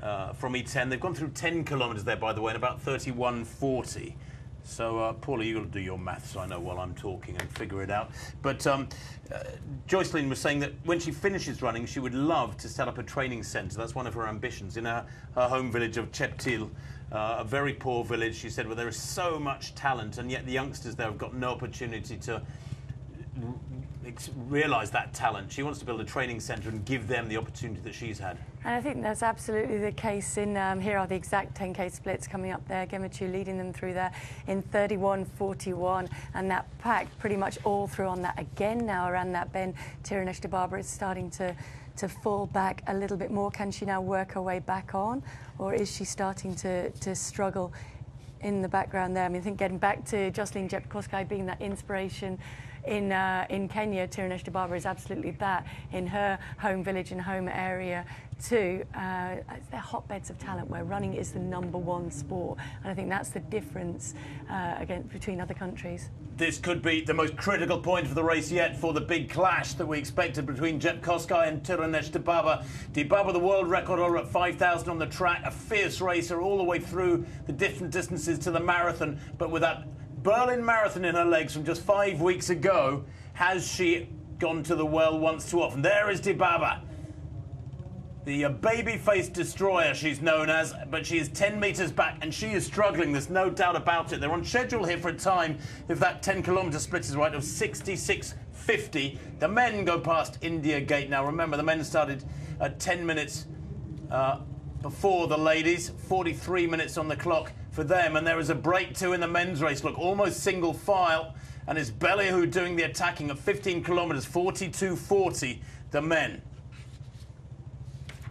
E10. They've gone through 10 kilometres there, by the way, in about 31.40. So, Paula, you've got to do your maths, I know, while I'm talking and figure it out. But Joycelyn was saying that when she finishes running, she would love to set up a training centre. That's one of her ambitions in her home village of Cheptil, a very poor village. She said, well, there is so much talent, and yet the youngsters there have got no opportunity to realise that talent. She wants to build a training centre and give them the opportunity that she's had. And I think that's absolutely the case. Here are the exact 10K splits coming up there. Gemachu leading them through there in 31:41, and that pack pretty much all through on that again now around that bend. Tirunesh Dibaba is starting to fall back a little bit more. Can she now work her way back on, or is she starting to struggle in the background there? I mean, I think getting back to Jocelyn Jepkosgei being that inspiration in Kenya, Tirunesh Dibaba is absolutely that in her home village and home area too. They're hotbeds of talent where running is the #1 sport, and I think that's the difference again between other countries. This could be the most critical point of the race yet for the big clash that we expected between Jepkosgei and Tirunesh Dibaba. Dibaba, the world record holder at 5,000 on the track, a fierce racer all the way through the different distances to the marathon, but with that Berlin Marathon in her legs from just 5 weeks ago, has she gone to the well once too often? There is Dibaba, the baby-faced destroyer she's known as, but she is 10 metres back and she is struggling, there's no doubt about it. They're on schedule here for a time, if that 10-kilometre split is right, of 66:50. The men go past India Gate now. Remember, the men started at 10 minutes before the ladies, 43 minutes on the clock for them, and there is a break too in the men's race. Look, almost single file, and it's Belihu doing the attacking at 15 kilometres, 42:40, the men.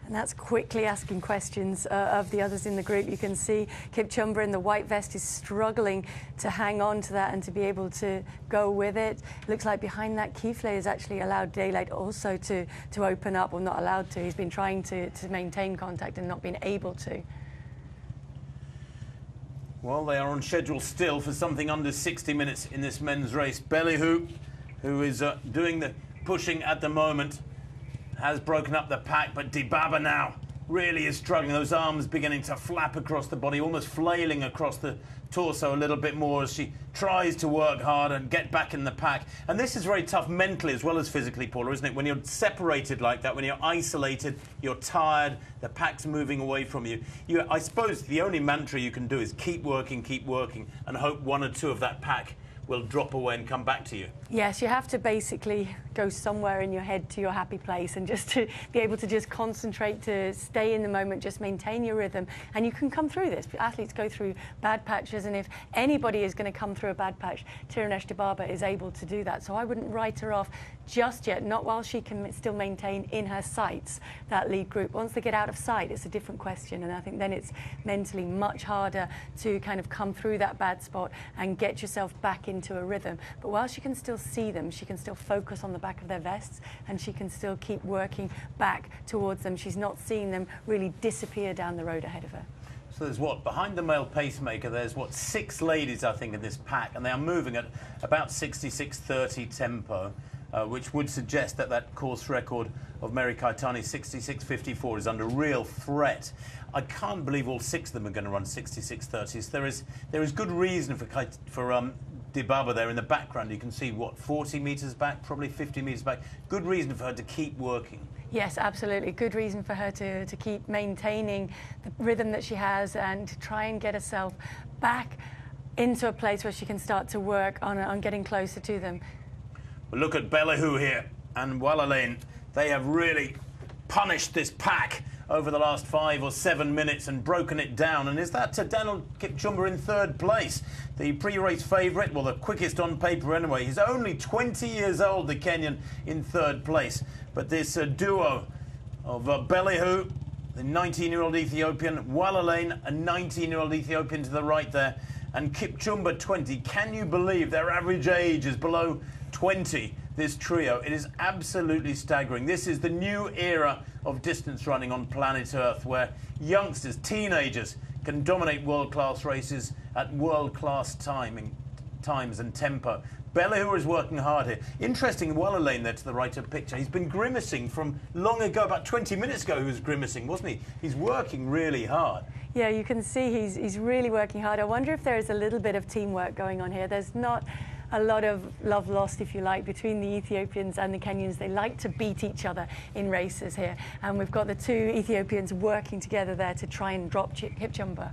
And that's quickly asking questions of the others in the group. You can see Kipchumba in the white vest is struggling to hang on to that and to be able to go with it. Looks like behind that, Kifle has actually allowed daylight also to open up, or not allowed to. He's been trying to maintain contact and not been able to. Well, they are on schedule still for something under 60 minutes in this men's race. Belihu, who is doing the pushing at the moment, has broken up the pack, but Dibaba now really is struggling. Those arms beginning to flap across the body, almost flailing across the torso a little bit more as she tries to work hard and get back in the pack. And this is very tough mentally as well as physically, Paula, isn't it? When you're separated like that, when you're isolated, you're tired, the pack's moving away from you. I suppose the only mantra you can do is keep working, and hope one or two of that pack will drop away and come back to you. Yes, you have to basically go somewhere in your head to your happy place, and just to be able to just concentrate, to stay in the moment, just maintain your rhythm, and you can come through this. Athletes go through bad patches, and if anybody is going to come through a bad patch, Tirunesh Dibaba is able to do that. So I wouldn't write her off just yet, not while she can still maintain in her sights that lead group. Once they get out of sight, it's a different question, and I think then it's mentally much harder to kind of come through that bad spot and get yourself back into a rhythm. But while she can still see them, she can still focus on the back of their vests, and she can still keep working back towards them. She's not seeing them really disappear down the road ahead of her. So there's what, behind the male pacemaker, there's what, 6 ladies, I think, in this pack, and they are moving at about 66:30 tempo, which would suggest that that course record of Mary Kaitani, 66:54, is under real threat. I can't believe all 6 of them are going to run 66:30s. There is good reason for Dibaba there in the background. You can see, what, 40 metres back, probably 50 metres back. Good reason for her to keep working. Yes, absolutely. Good reason for her to keep maintaining the rhythm that she has and to try and get herself back into a place where she can start to work on getting closer to them. Well, look at Belihu here and Walalain. They have really punished this pack over the last 5 or 7 minutes and broken it down. And is that Daniel Kipchumba in 3rd place? The pre-race favourite, well, the quickest on paper anyway. He's only 20 years old, the Kenyan, in 3rd place. But this duo of Belihu, the 19-year-old Ethiopian, Walalain, a 19-year-old Ethiopian to the right there, and Kipchumba, 20. Can you believe their average age is below 20? This trio, it is absolutely staggering. This is the new era of distance running on planet Earth, where youngsters, teenagers, can dominate world-class races at world-class timing. times and tempo. Bellahua is working hard here. Interesting, Waller there to the right of the picture. He's been grimacing from long ago, about 20 minutes ago he was grimacing, wasn't he? He's working really hard. Yeah, you can see he's really working hard. I wonder if there is a little bit of teamwork going on here. There's not a lot of love lost, if you like, between the Ethiopians and the Kenyans. They like to beat each other in races here. And we've got the two Ethiopians working together there to try and drop Kipchumba.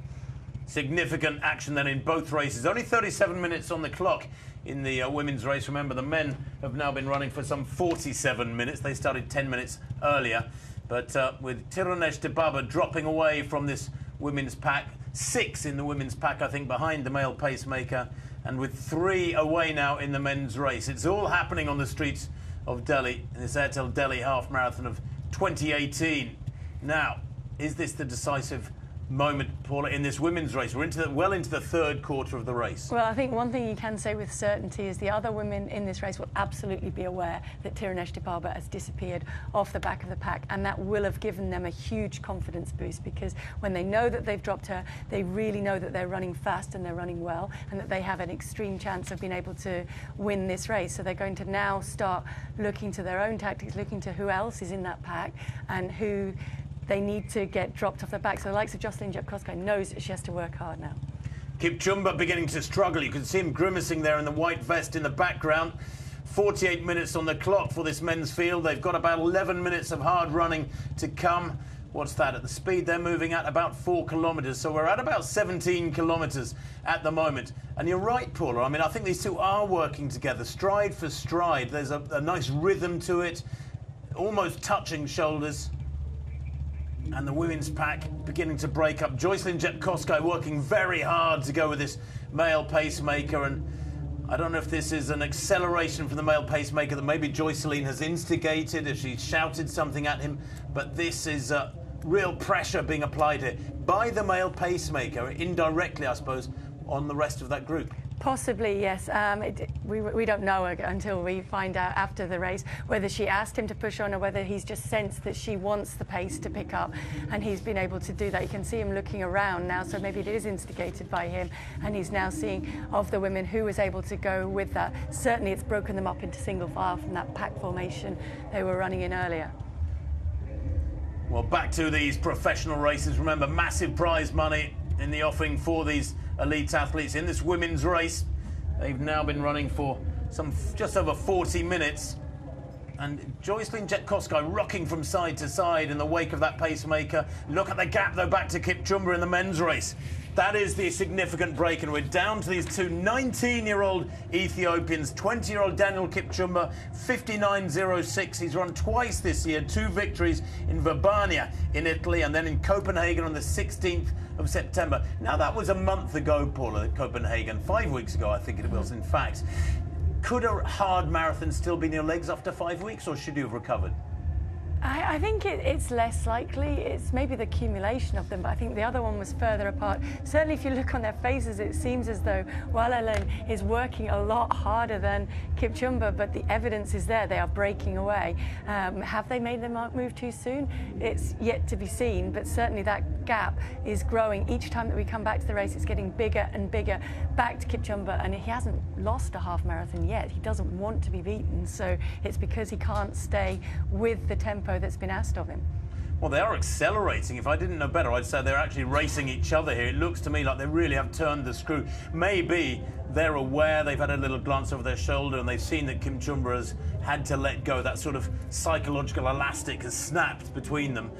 Significant action then in both races. Only 37 minutes on the clock in the women's race. Remember, the men have now been running for some 47 minutes. They started 10 minutes earlier. But with Tirunesh Dibaba dropping away from this women's pack, 6 in the women's pack, I think, behind the male pacemaker, and with 3 away now in the men's race. It's all happening on the streets of Delhi in this Airtel Delhi half marathon of 2018. Now, is this the decisive moment, Paula, in this women's race? We're well into the third quarter of the race. Well, I think one thing you can say with certainty is the other women in this race will absolutely be aware that Tirunesh Dibaba has disappeared off the back of the pack, and that will have given them a huge confidence boost, because when they know that they've dropped her, they really know that they're running fast and they're running well, and that they have an extreme chance of being able to win this race. So they're going to now start looking to their own tactics, looking to who else is in that pack and who they need to get dropped off their back. So the likes of Jocelyn Jepkosgei knows that she has to work hard now. Kipchumba beginning to struggle. You can see him grimacing there in the white vest in the background. 48 minutes on the clock for this men's field. They've got about 11 minutes of hard running to come. What's that? At the speed they're moving at, about 4 kilometres. So we're at about 17 kilometres at the moment. And you're right, Paula. I mean, I think these two are working together, stride for stride. There's a nice rhythm to it, almost touching shoulders. And the women's pack beginning to break up. Jocelyn Jepkosgei working very hard to go with this male pacemaker, and I don't know if this is an acceleration from the male pacemaker that maybe Jocelyn has instigated, if she shouted something at him, but this is real pressure being applied here by the male pacemaker, indirectly, I suppose, on the rest of that group. Possibly, yes. We don't know until we find out after the race whether she asked him to push on or whether he's just sensed that she wants the pace to pick up, and he's been able to do that. You can see him looking around now, so maybe it is instigated by him, and he's now seeing of the women who was able to go with that. Certainly it's broken them up into single file from that pack formation they were running in earlier. Well, back to these professional races. Remember, massive prize money in the offing for these elite athletes in this women's race. They've now been running for just over 40 minutes. And Jocelyn Jepkosgei rocking from side to side in the wake of that pacemaker. Look at the gap, though, back to Kipchumba in the men's race. That is the significant break, and we're down to these two 19-year-old Ethiopians. 20-year-old Daniel Kipchumba, 59.06. He's run twice this year, 2 victories in Verbania in Italy, and then in Copenhagen on the 16th of September. Now, that was a month ago, Paula, at Copenhagen. 5 weeks ago, I think it was, in fact. Could a hard marathon still be in your legs after 5 weeks, or should you have recovered? I think it's less likely. It's maybe the accumulation of them, but I think the other one was further apart. Certainly if you look on their faces, it seems as though Waller is working a lot harder than Kipchumba, but the evidence is there. They are breaking away. Have they made the move too soon? It's yet to be seen, but certainly that gap is growing. Each time that we come back to the race, it's getting bigger and bigger back to Kipchumba, and he hasn't lost a half marathon yet. He doesn't want to be beaten, so it's because he can't stay with the tempo that's been asked of him. Well, they are accelerating. If I didn't know better, I'd say they're actually racing each other here. It looks to me like they really have turned the screw. Maybe they're aware, they've had a little glance over their shoulder, and they've seen that Kipchumba has had to let go. That sort of psychological elastic has snapped between them.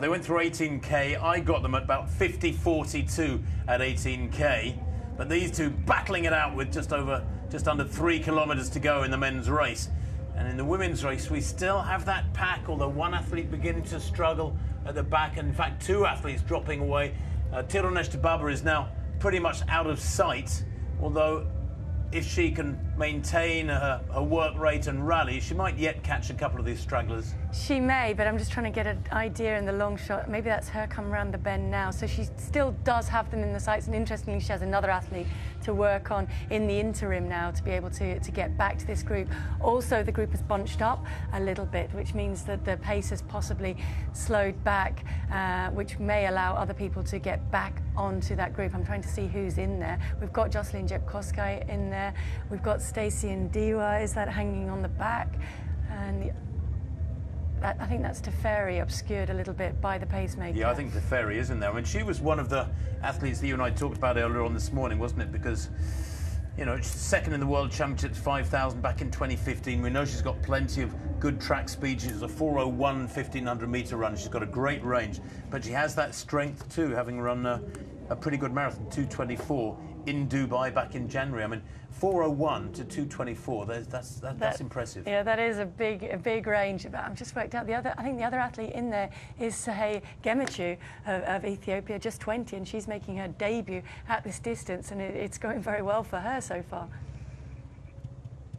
They went through 18K. I got them at about 50.42 at 18K. But these two battling it out with just under 3 kilometres to go in the men's race. And in the women's race, we still have that pack, although one athlete beginning to struggle at the back, and in fact 2 athletes dropping away. Tirunesh Dibaba is now pretty much out of sight, although if she can maintain her work rate and rally, she might yet catch a couple of these stragglers. She may, but I'm just trying to get an idea in the long shot. Maybe that's her come around the bend now. So she still does have them in the sights, and interestingly, she has another athlete to work on in the interim now to be able to get back to this group. Also, the group has bunched up a little bit, which means that the pace has possibly slowed back, which may allow other people to get back onto that group. I'm trying to see who's in there. We've got Jocelyn Jepkosgei in there. We've got Stacey Ndiwa, is that hanging on the back? And I think that's Teferi, obscured a little bit by the pacemaker. Yeah, I think Teferi is in there. I mean, she was one of the athletes that you and I talked about earlier on this morning, wasn't it? Because, you know, she's second in the World Championships 5,000 back in 2015. We know she's got plenty of good track speed. She's a 4:01 1,500-meter run. She's got a great range. But she has that strength too, having run a pretty good marathon, 2:24, in Dubai back in January. I mean, 4:01 to 2:24, that's impressive. Yeah, that is a big range. But I've just worked out I think the other athlete in there is Sahey Gemechu of Ethiopia, just 20, and she's making her debut at this distance, and it's going very well for her so far.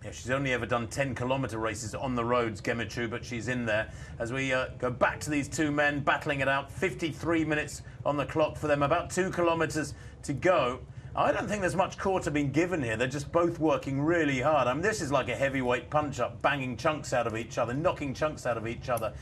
Yeah, she's only ever done 10-kilometer races on the roads, Gemechu, but she's in there. As we go back to these two men battling it out, 53 minutes on the clock for them, about 2 kilometers to go. I don't think there's much quarter being given here. They're just both working really hard. I mean, this is like a heavyweight punch-up, banging chunks out of each other, knocking chunks out of each other.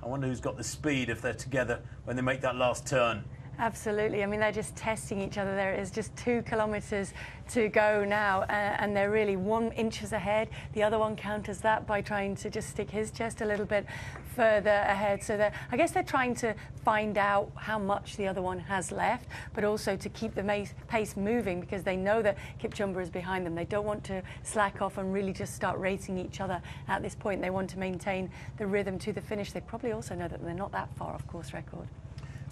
I wonder who's got the speed if they're together when they make that last turn. Absolutely. I mean, they're just testing each other. There is just 2 kilometers to go now, and they're really 1 inches ahead. The other one counters that by trying to just stick his chest a little bit further ahead. So I guess they're trying to find out how much the other one has left, but also to keep the pace moving, because they know that Kipchumba is behind them. They don't want to slack off and really just start racing each other at this point. They want to maintain the rhythm to the finish. They probably also know that they're not that far off course record.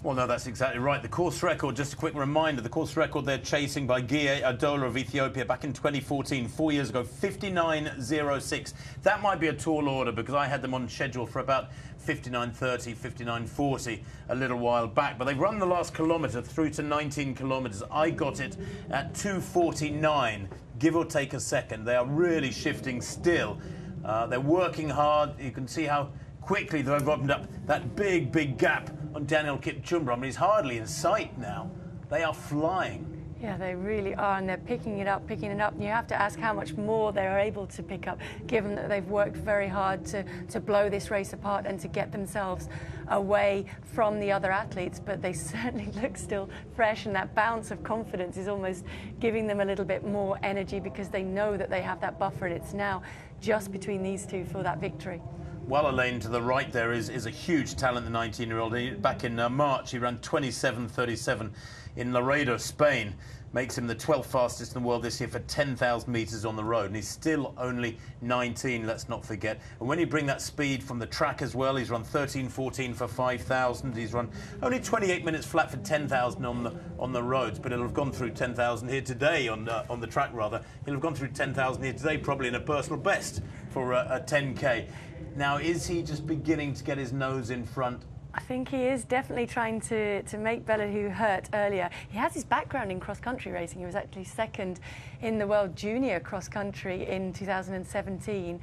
Well, no, that's exactly right. The course record, just a quick reminder, the course record they're chasing by Guye Adola of Ethiopia back in 2014, 4 years ago, 59.06. That might be a tall order because I had them on schedule for about 59.30, 59.40 a little while back. But they've run the last kilometre through to 19 kilometres. I got it at 2:49, give or take a second. They are really shifting still. They're working hard. You can see how quickly they've opened up that big gap on Daniel Kipchumba. I mean, he's hardly in sight now. They are flying. Yeah, they really are, and they're picking it up. And you have to ask how much more they are able to pick up, given that they've worked very hard to blow this race apart and to get themselves away from the other athletes. But they certainly look still fresh, and that bounce of confidence is almost giving them a little bit more energy, because they know that they have that buffer, and it's now just between these two for that victory. Well, Elaine, to the right there is a huge talent, the 19-year-old. Back in March, he ran 27.37 in Laredo, Spain. Makes him the 12th fastest in the world this year for 10,000 metres on the road. And he's still only 19, let's not forget. And when you bring that speed from the track as well, he's run 13.14 for 5,000. He's run only 28 minutes flat for 10,000 on the roads. But he'll have gone through 10,000 here today, on the track rather. He'll have gone through 10,000 here today, probably in a personal best for a 10K. Now, is he just beginning to get his nose in front? I think he is definitely trying to make Bellehu hurt earlier. He has his background in cross-country racing. He was actually second in the World Junior cross-country in 2017.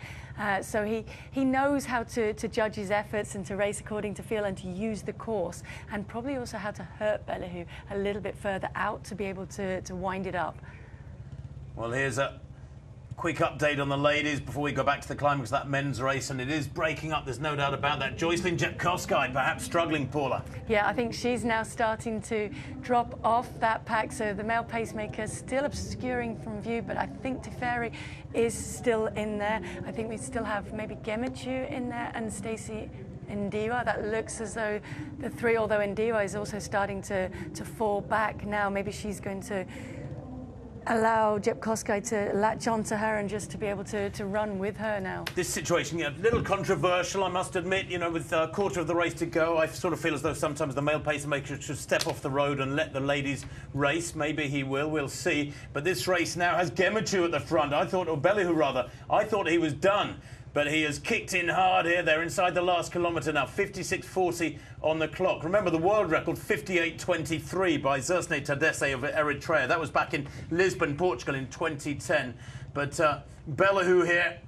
So he knows how to judge his efforts and to race according to feel and to use the course, and probably also how to hurt Bellehu a little bit further out to be able to wind it up. Well, here's a quick update on the ladies before we go back to the climax of that men's race, and it is breaking up, there's no doubt about that. Jocelyn Jepkosgei perhaps struggling, Paula. Yeah, I think she's now starting to drop off that pack, so the male pacemaker is still obscuring from view, but I think Teferi is still in there. I think we still have maybe Gemechu in there and Stacey Ndiwa. That looks as though the three, although Ndiwa is also starting to fall back now. Maybe she's going to allow Jepkosgei to latch onto her and just to be able to run with her now. This situation, yeah, a little controversial, I must admit, you know, with a quarter of the race to go. I sort of feel as though sometimes the male pacemaker should step off the road and let the ladies race. Maybe he will, we'll see. But this race now has Gemechu at the front. I thought, or Bellehu rather, I thought he was done. But he has kicked in hard here. They're inside the last kilometre now, 56.40 on the clock. Remember the world record, 58.23 by Zersne Tadesse of Eritrea. That was back in Lisbon, Portugal in 2010. But Bellehu here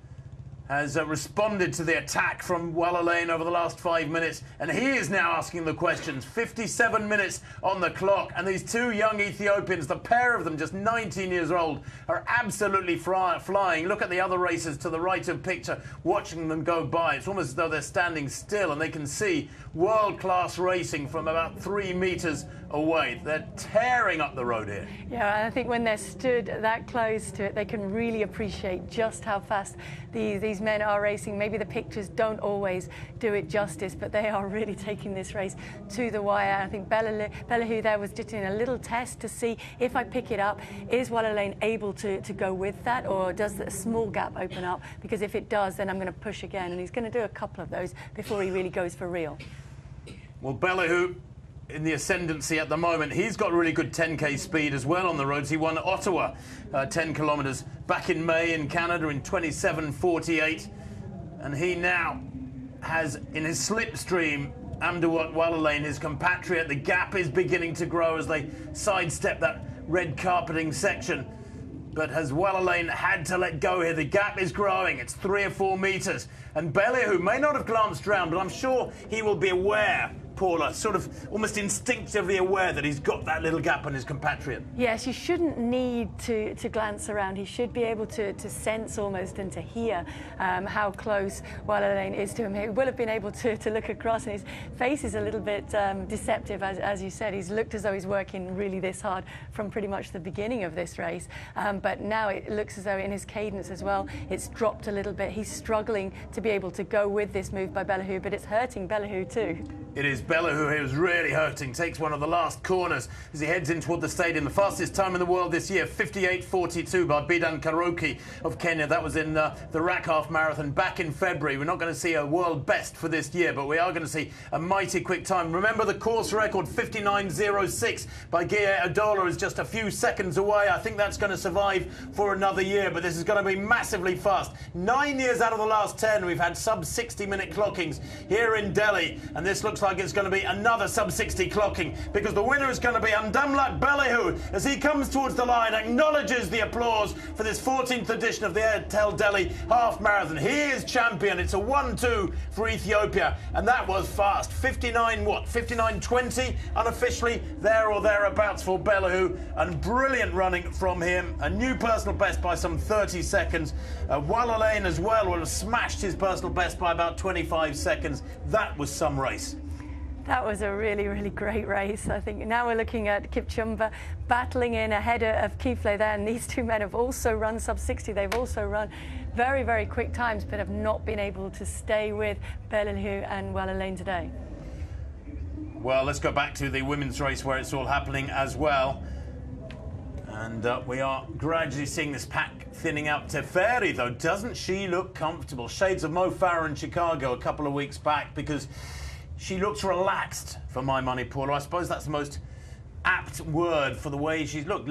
has responded to the attack from Walalane over the last 5 minutes, and he is now asking the questions. 57 minutes on the clock, and these two young Ethiopians, the pair of them, just 19 years old, are absolutely flying. Look at the other racers to the right of picture, watching them go by. It's almost as though they're standing still, and they can see world-class racing from about 3 meters away. They're tearing up the road here. Yeah, and I think when they're stood that close to it, they can really appreciate just how fast these men are racing. Maybe the pictures don't always do it justice, but they are really taking this race to the wire. I think Bellehu there was just doing a little test to see, if I pick it up, is Walalane able to go with that, or does a small gap open up? Because if it does, then I'm going to push again, and he's going to do a couple of those before he really goes for real. Well, Bellehu in the ascendancy at the moment. He's got really good 10k speed as well on the roads. He won Ottawa 10 kilometres back in May in Canada in 27:48, and he now has in his slipstream Amdawat Walalane, his compatriot. The gap is beginning to grow as they sidestep that red carpeting section. But has Walalane had to let go here? The gap is growing. It's 3 or 4 metres. And Bellehu may not have glanced round, but I'm sure he will be aware, Paula, sort of almost instinctively aware that he's got that little gap on his compatriot. Yes, you shouldn't need to glance around. He should be able to sense almost and to hear how close Walalane is to him. He will have been able to look across, and his face is a little bit deceptive, as you said. He's looked as though he's working really this hard from pretty much the beginning of this race. But now it looks as though in his cadence as well, it's dropped a little bit. He's struggling to be able to go with this move by Bellehu, but it's hurting Bellehu too. It is Bellehu who's really hurting. Takes one of the last corners as he heads in toward the stadium. The fastest time in the world this year, 58:42 by Bidan Karoki of Kenya. That was in the Rack Half Marathon back in February. We're not going to see a world best for this year, but we are going to see a mighty quick time. Remember the course record, 59:06 by Gia Adola, is just a few seconds away. I think that's going to survive for another year, but this is going to be massively fast. 9 years out of the last 10, we've had sub-60-minute clockings here in Delhi, and this looks like it's going to be another sub-60 clocking, because the winner is going to be Amdamlat Bellehu as he comes towards the line, acknowledges the applause for this 14th edition of the Airtel Delhi Half Marathon. He is champion. It's a 1-2 for Ethiopia, and that was fast. 59:20 unofficially, there or thereabouts for Bellehu, and brilliant running from him. A new personal best by some 30 seconds. Walalane as well will have smashed his personal best by about 25 seconds. That was some race. That was a really, really great race. I think now we're looking at Kipchumba battling in ahead of Kifle there, and these two men have also run sub-60. They've also run very, very quick times, but have not been able to stay with Bellehu and Walalane today. Well, let's go back to the women's race where it's all happening as well. And we are gradually seeing this pack thinning out. Teferi, though, doesn't she look comfortable? Shades of Mo Farah in Chicago a couple of weeks back, because she looks relaxed, for my money, Paula. I suppose that's the most apt word for the way she's looked.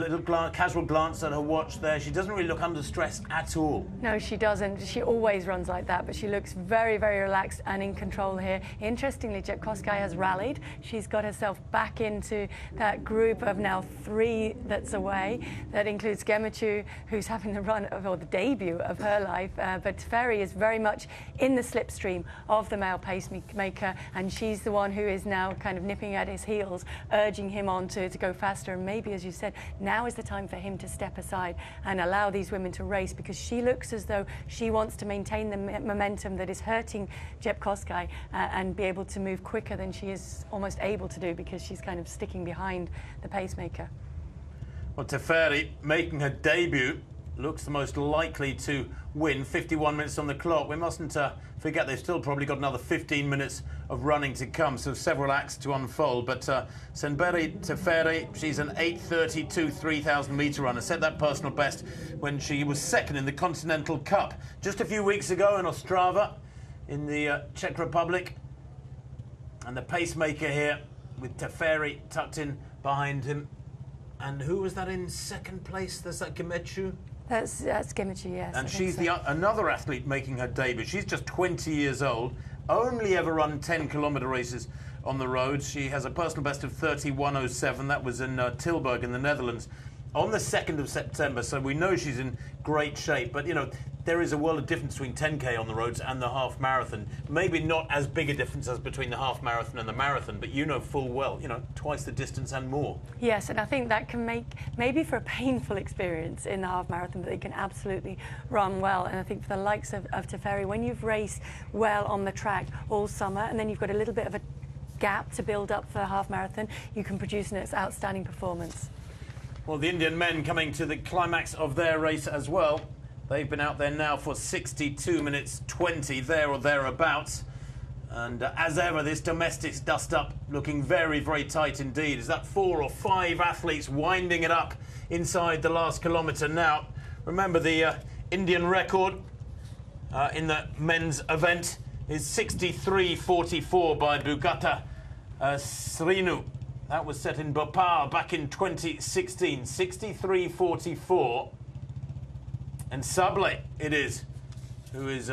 Casual glance at her watch there. She doesn't really look under stress at all. No, she doesn't. She always runs like that, but she looks very, very relaxed and in control here. Interestingly, Jepkosgei has rallied. She's got herself back into that group of now 3 that's away. That includes Gemachu, who's having the run of, or the debut of her life. But Teferi is very much in the slipstream of the male pacemaker, and she's the one who is now kind of nipping at his heels, urging him on to go faster. And maybe, as you said, now is the time for him to step aside and allow these women to race, because she looks as though she wants to maintain the momentum that is hurting Jepkosgei and be able to move quicker than she is almost able to do, because she's kind of sticking behind the pacemaker. Well, Teferi, making her debut, looks the most likely to win. 51 minutes on the clock. We mustn't forget they've still probably got another 15 minutes of running to come, so several acts to unfold. But Senberi Teferi, she's an 8:32 3,000 metre runner. Set that personal best when she was second in the Continental Cup just a few weeks ago in Ostrava in the Czech Republic. And the pacemaker here with Teferi tucked in behind him. And who was that in second place? There's that Gemechu. That's Gemachu, yes. And she's another athlete making her debut. She's just 20 years old, only ever run 10-kilometre races on the road. She has a personal best of 31:07. That was in Tilburg in the Netherlands on the 2nd of September, so we know she's in great shape. But, you know, there is a world of difference between 10K on the roads and the half marathon. Maybe not as big a difference as between the half marathon and the marathon, but you know full well, you know, twice the distance and more. Yes, and I think that can make, maybe for a painful experience in the half marathon, but they can absolutely run well. And I think for the likes of Teferi, when you've raced well on the track all summer, and then you've got a little bit of a gap to build up for the half marathon, you can produce an outstanding performance. Well, the Indian men coming to the climax of their race as well. They've been out there now for 62 minutes 20, there or thereabouts. And as ever, this domestics dust-up looking very, very tight indeed. Is that 4 or 5 athletes winding it up inside the last kilometre now? Remember, the Indian record in the men's event is 63.44 by Bugata Srinu. That was set in Bhopal back in 2016, 63.44. And Sable it is, who is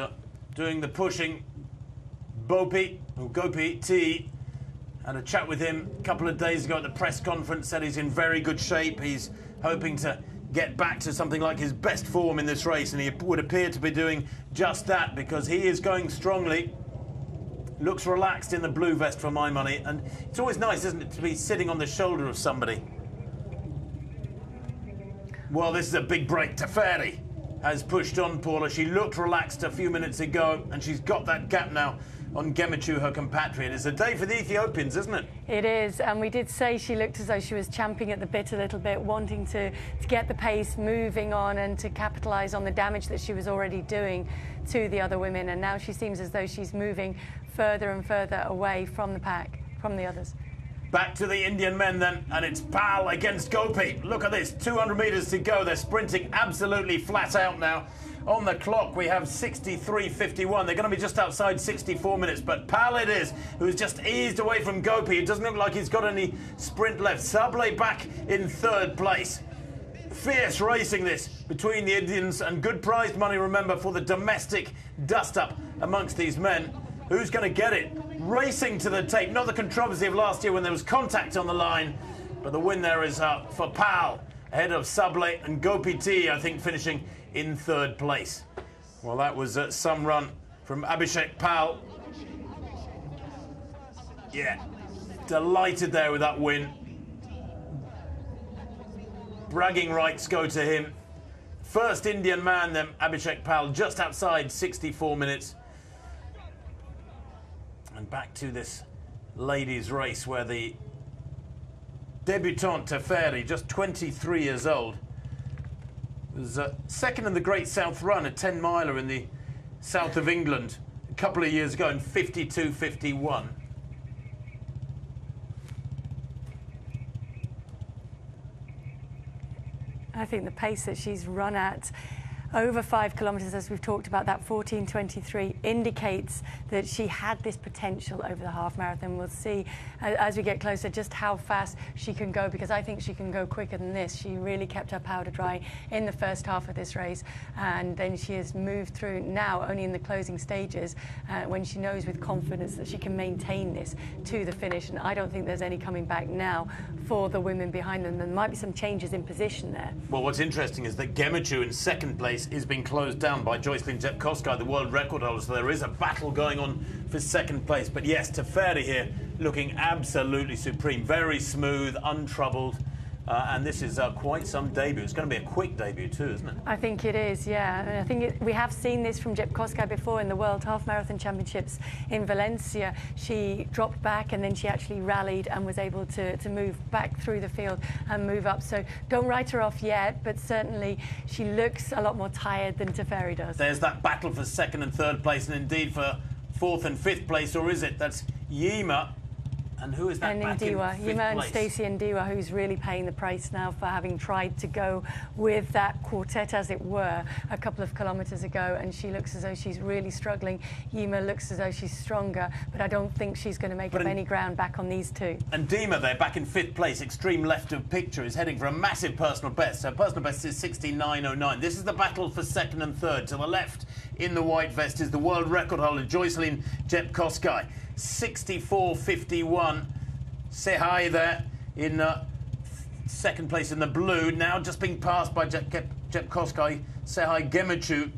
doing the pushing. Gopi T. Had a chat with him a couple of days ago at the press conference, said he's in very good shape. He's hoping to get back to something like his best form in this race, and he would appear to be doing just that because he is going strongly. Looks relaxed in the blue vest for my money, and it's always nice, isn't it, to be sitting on the shoulder of somebody. Well, this is a big break. Teferi has pushed on, Paula. She looked relaxed a few minutes ago, and she's got that gap now on Gemechu, her compatriot. It's a day for the Ethiopians, isn't it? It is, and we did say she looked as though she was champing at the bit a little bit, wanting to get the pace moving on and to capitalise on the damage that she was already doing to the other women. And now she seems as though she's moving further and further away from the pack, from the others. Back to the Indian men then, and it's Pal against Gopi. Look at this, 200 metres to go. They're sprinting absolutely flat out now. On the clock, we have 63.51. They're going to be just outside 64 minutes, but Pal it is, who's just eased away from Gopi. It doesn't look like he's got any sprint left. Sable back in 3rd place. Fierce racing this between the Indians, and good prize money, remember, for the domestic dust-up amongst these men. Who's going to get it? Racing to the tape. Not the controversy of last year when there was contact on the line, but the win there is for Pal, ahead of Sable and Gopi T, I think, finishing in 3rd place. Well, that was some run from Abhishek Pal. Yeah, delighted there with that win. Bragging rights go to him. First Indian man, then Abhishek Pal, just outside 64 minutes. And back to this ladies' race where the debutante Teferi, just 23 years old, was second in the Great South Run, a 10-miler in the south of England a couple of years ago in 52.51. I think the pace that she's run at over 5 kilometres, as we've talked about, that 14.23 indicates that she had this potential over the half marathon. We'll see as we get closer just how fast she can go, because I think she can go quicker than this. She really kept her powder dry in the first half of this race, and then she has moved through now only in the closing stages when she knows with confidence that she can maintain this to the finish. And I don't think there's any coming back now for the women behind them. There might be some changes in position there. Well, what's interesting is that Gemechu in 2nd place is being closed down by Joycelyn Jepkosgei, the world record holder, so there is a battle going on for 2nd place. But yes, Teferi here looking absolutely supreme, very smooth, untroubled, and this is quite some debut. It's going to be a quick debut too, isn't it? I think it is, yeah. And I think we have seen this from Jepkosgei before in the World Half Marathon Championships in Valencia. She dropped back and then she actually rallied and was able to move back through the field and move up. So don't write her off yet, but certainly she looks a lot more tired than Teferi does. There's that battle for 2nd and 3rd place, and indeed for 4th and 5th place, or is it? That's Yima. And who is that and back in Ndiwa, 5th Yima and place? Stacey Ndiwa, who's really paying the price now for having tried to go with that quartet, as it were, a couple of kilometres ago, and she looks as though she's really struggling. Yima looks as though she's stronger, but I don't think she's going to make up any ground back on these two. And Dima there, back in 5th place, extreme left of picture, is heading for a massive personal best. Her personal best is 69.09. This is the battle for 2nd and 3rd. To the left, in the white vest, is the world record holder, Joycelyn Jepkosgei. 64.51. Say hi there in second place in the blue, now just being passed by Jepkosgei. Sehai Gemechu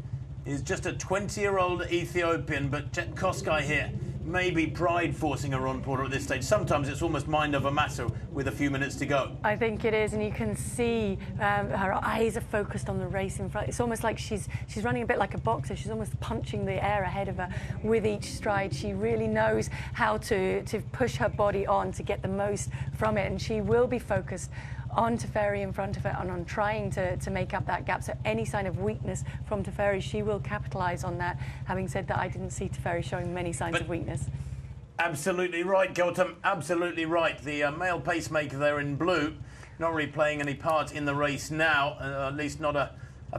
is just a 20-year-old Ethiopian, but Jepkosgei here, maybe pride forcing her on, Paula, at this stage. Sometimes it's almost mind over matter with a few minutes to go. I think it is, and you can see her eyes are focused on the race in front. It's almost like she's running a bit like a boxer. She's almost punching the air ahead of her with each stride. She really knows how to push her body on to get the most from it, and she will be focused on Teferi in front of her and on trying to make up that gap. So any sign of weakness from Teferi, she will capitalise on that. Having said that, I didn't see Teferi showing many signs of weakness. Absolutely right, Gautam. Absolutely right. The male pacemaker there in blue, not really playing any part in the race now, at least not a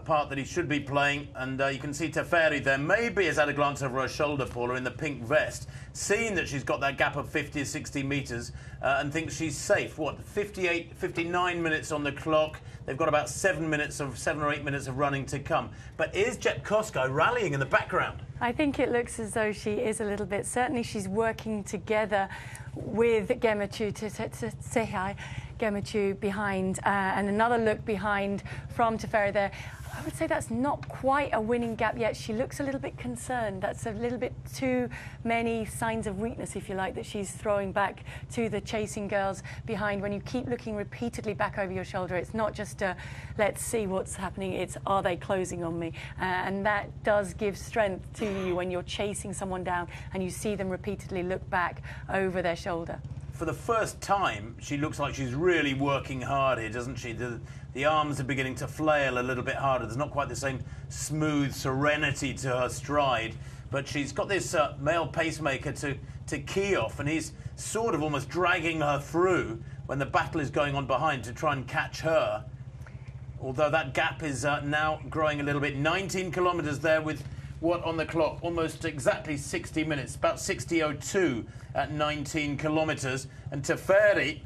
part that he should be playing. And you can see Teferi there maybe has had a glance over her shoulder, Paula, in the pink vest, seeing that she's got that gap of 50 or 60 metres and thinks she's safe. What, 59 minutes on the clock. They've got about 7 or 8 minutes of running to come. But is Jepkosgei rallying in the background? I think it looks as though she is a little bit. Certainly she's working together with Gemechu, Sehai Gemechu behind, and another look behind from Teferi there. I would say that's not quite a winning gap yet. She looks a little bit concerned. That's a little bit too many signs of weakness, if you like, that she's throwing back to the chasing girls behind. When you keep looking repeatedly back over your shoulder, it's not just let's see what's happening, it's are they closing on me? And that does give strength to you when you're chasing someone down and you see them repeatedly look back over their shoulder. For the first time, she looks like she's really working hard here, doesn't she? The arms are beginning to flail a little bit harder. There's not quite the same smooth serenity to her stride, but she's got this male pacemaker to key off, and he's sort of almost dragging her through when the battle is going on behind to try and catch her. Although that gap is now growing a little bit. 19 kilometres there with what on the clock? Almost exactly 60 minutes, about 60:02 at 19 kilometres. And Teferi,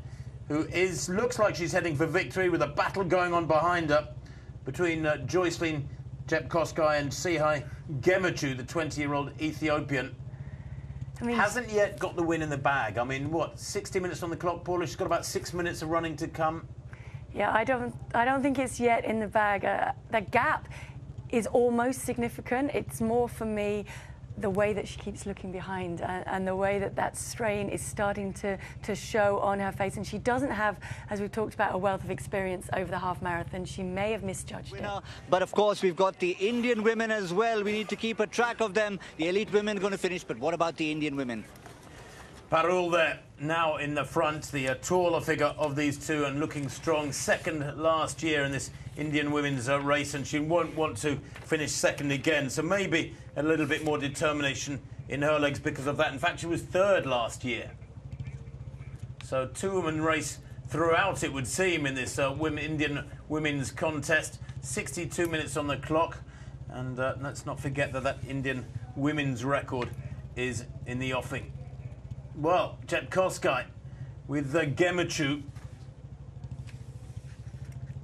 who looks like she's heading for victory with a battle going on behind her between Joycelyn Jepkosgei and Sehai Gemechu, the 20-year-old Ethiopian. I mean, hasn't yet got the win in the bag. I mean, what, 60 minutes on the clock, Paula? She's got about 6 minutes of running to come. Yeah, I don't think it's yet in the bag. The gap is almost significant. It's more for me the way that she keeps looking behind and the way that strain is starting to show on her face. And she doesn't have, as we've talked about, a wealth of experience over the half marathon. She may have misjudged it. But of course, we've got the Indian women as well. We need to keep a track of them. The elite women are going to finish, but what about the Indian women? Parul there, now in the front, the taller figure of these two and looking strong. Second last year in this Indian women's race, and she won't want to finish second again. So maybe a little bit more determination in her legs because of that. In fact, she was third last year. So two-woman race throughout, it would seem, in this Indian women's contest. 62 minutes on the clock. And let's not forget that Indian women's record is in the offing. Well, Jepkosgei with Gemechu.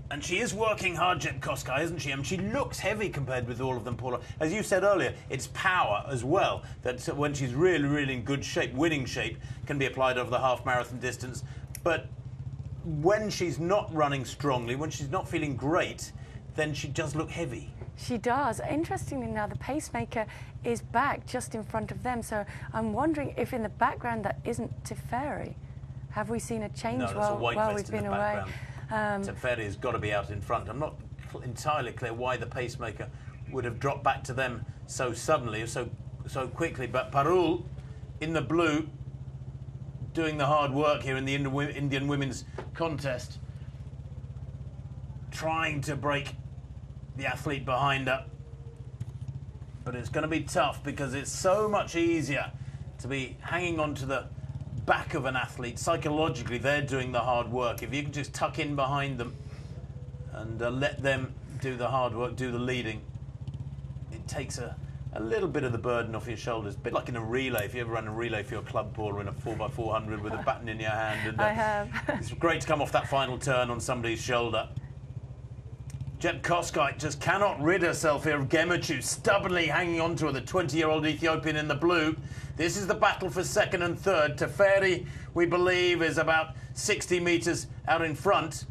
And she is working hard, Jepkosgei, isn't she? I mean, she looks heavy compared with all of them, Paula. As you said earlier, it's power as well. That when she's really, really in good shape, winning shape, can be applied over the half marathon distance. But when she's not running strongly, when she's not feeling great, then she does look heavy. She does. Interestingly now, the pacemaker is back just in front of them. So I'm wondering if in the background that isn't Teferi. Have we seen a change while we've been away? Teferi has got to be out in front. I'm not entirely clear why the pacemaker would have dropped back to them so suddenly, so quickly. But Parul, in the blue, doing the hard work here in the Indian women's contest, trying to break the athlete behind her. But it's going to be tough because it's so much easier to be hanging on to the back of an athlete. Psychologically, they're doing the hard work. If you can just tuck in behind them and let them do the hard work, do the leading, it takes a little bit of the burden off your shoulders. A bit like in a relay. If you ever run a relay for your club, Paul, or in a 4x400 with a baton in your hand. And, I have. It's great to come off that final turn on somebody's shoulder. Jepkosgei just cannot rid herself here of Gemechu, stubbornly hanging on to her, the 20-year-old Ethiopian in the blue. This is the battle for second and third. Teferi, we believe, is about 60 metres out in front.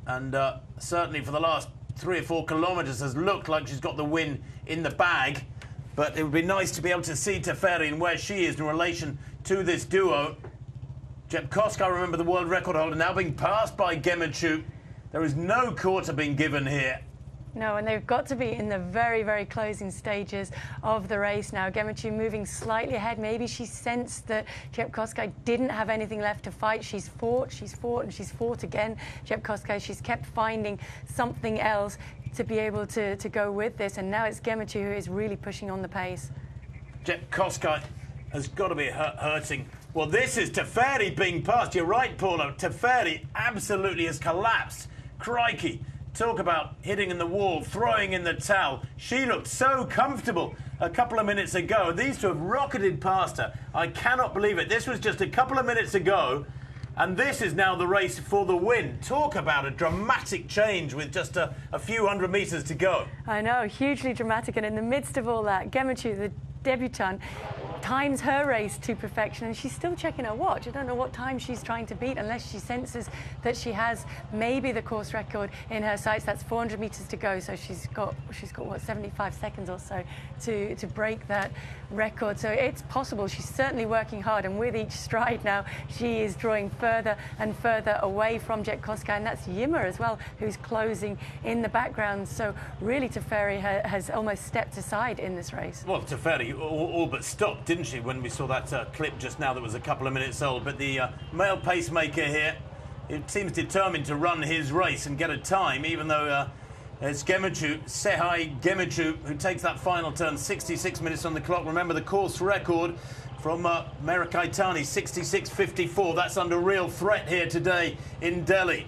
And certainly for the last 3 or 4 kilometres has looked like she's got the win in the bag. But it would be nice to be able to see Teferi and where she is in relation to this duo. Jepkoska, remember, the world record holder, now being passed by Gemechu. There is no quarter being given here. No, and they've got to be in the very, very closing stages of the race now. Gemechu moving slightly ahead. Maybe she sensed that Jepkoska didn't have anything left to fight. She's fought, and she's fought again. Jepkoska, she's kept finding something else to be able to go with this. And now it's Gemechu who is really pushing on the pace. Jepkoska has got to be hurting. Well, this is Teferi being passed. You're right, Paulo. Teferi absolutely has collapsed. Crikey. Talk about hitting in the wall, throwing in the towel. She looked so comfortable a couple of minutes ago. These two have rocketed past her. I cannot believe it. This was just a couple of minutes ago, and this is now the race for the win. Talk about a dramatic change with just a few hundred metres to go. I know, hugely dramatic. And in the midst of all that, Gemechu, the debutant, times her race to perfection, and she's still checking her watch. I don't know what time she's trying to beat unless she senses that she has maybe the course record in her sights. That's 400 metres to go, so she's got what, 75 seconds or so to break that record. So it's possible. She's certainly working hard, and with each stride now she is drawing further and further away from Jepkoska, and that's Ymer as well, who's closing in the background. So really Teferi has almost stepped aside in this race. Well, Teferi all but stopped, didn't she, when we saw that clip just now that was a couple of minutes old. But the male pacemaker here, it seems determined to run his race and get a time, even though it's Gemechu, Sehai Gemechu, who takes that final turn, 66 minutes on the clock. Remember the course record from Merikaitani, 66.54. That's under real threat here today in Delhi.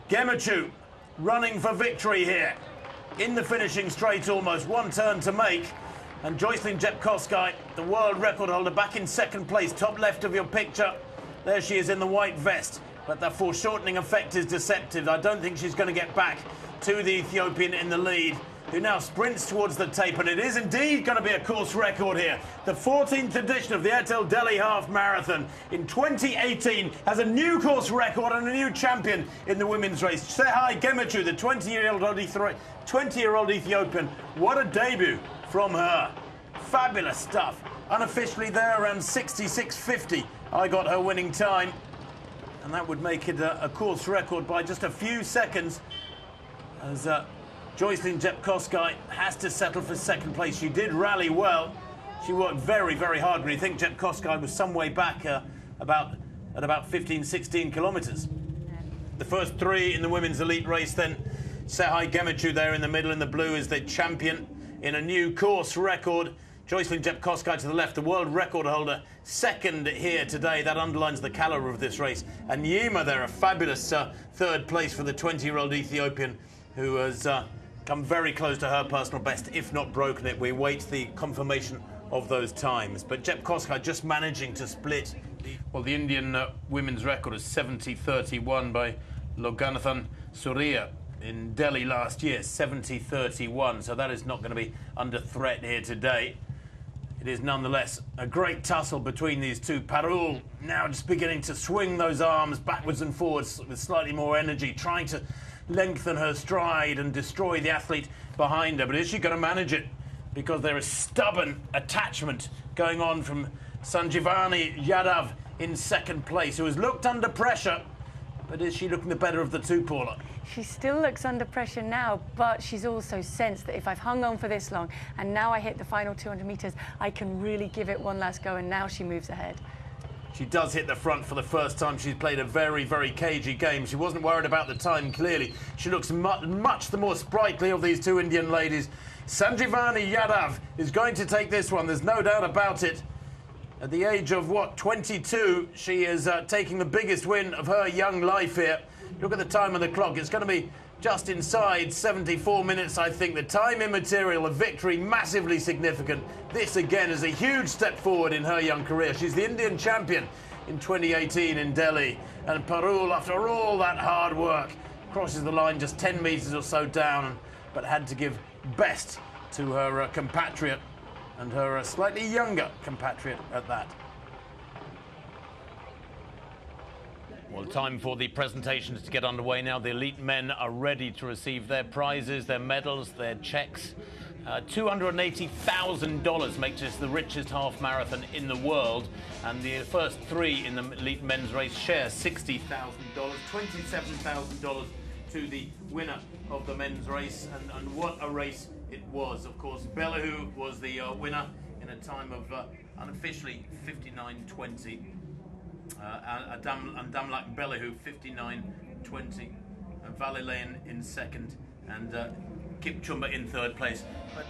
Gemechu running for victory here. In the finishing straight almost, one turn to make. And Joycelyn Jepkoska, the world record holder, back in second place, top left of your picture. There she is in the white vest, but the foreshortening effect is deceptive. I don't think she's going to get back to the Ethiopian in the lead, who now sprints towards the tape, and it is indeed going to be a course record here. The 14th edition of the Airtel Delhi Half Marathon in 2018 has a new course record and a new champion in the women's race. Sehai Gemechu, the 20-year-old Ethiopian. What a debut from her. Fabulous stuff. Unofficially there around 66.50. I got her winning time, and that would make it a course record by just a few seconds, as Joycelyn Jepkoska has to settle for second place. She did rally well. She worked very, very hard. When you think Jepkoska was some way back at about 15, 16 kilometres. The first three in the women's elite race then. Sehai Gemechu there in the middle in the blue is the champion in a new course record. Joycelyn Jepkoska to the left, the world record holder, second here today. That underlines the calibre of this race. And Ymer there, a fabulous third place for the 20-year-old Ethiopian, who has come very close to her personal best, if not broken it. We wait the confirmation of those times. But Jepkoska just managing to split. Well, the Indian women's record is 70.31 by Loganathan Surya in Delhi last year, 70.31. So that is not going to be under threat here today. It is nonetheless a great tussle between these two. Parul now just beginning to swing those arms backwards and forwards with slightly more energy, trying to lengthen her stride and destroy the athlete behind her. But is she going to manage it? Because there is stubborn attachment going on from Sanjivani Yadav in second place, who has looked under pressure. But is she looking the better of the two, Paula? She still looks under pressure now, but she's also sensed that if I've hung on for this long and now I hit the final 200 metres, I can really give it one last go, and now she moves ahead. She does hit the front for the first time. She's played a very, very cagey game. She wasn't worried about the time, clearly. She looks much the more sprightly of these two Indian ladies. Sanjivani Yadav is going to take this one. There's no doubt about it. At the age of, what, 22, she is taking the biggest win of her young life here. Look at the time on the clock. It's going to be just inside 74 minutes, I think. The time immaterial, a victory massively significant. This, again, is a huge step forward in her young career. She's the Indian champion in 2018 in Delhi. And Parul, after all that hard work, crosses the line just 10 metres or so down, but had to give best to her compatriot, and her slightly younger compatriot at that. Well, time for the presentations to get underway now. The elite men are ready to receive their prizes, their medals, their checks. $280,000 makes this the richest half marathon in the world. And the first three in the elite men's race share $60,000, $27,000 to the winner of the men's race. And what a race it was. Of course, Bellehu was the winner in a time of unofficially 59:20. And Damlak Bellehu 59:20, Valilein in second, and Kipchumba in third place. But,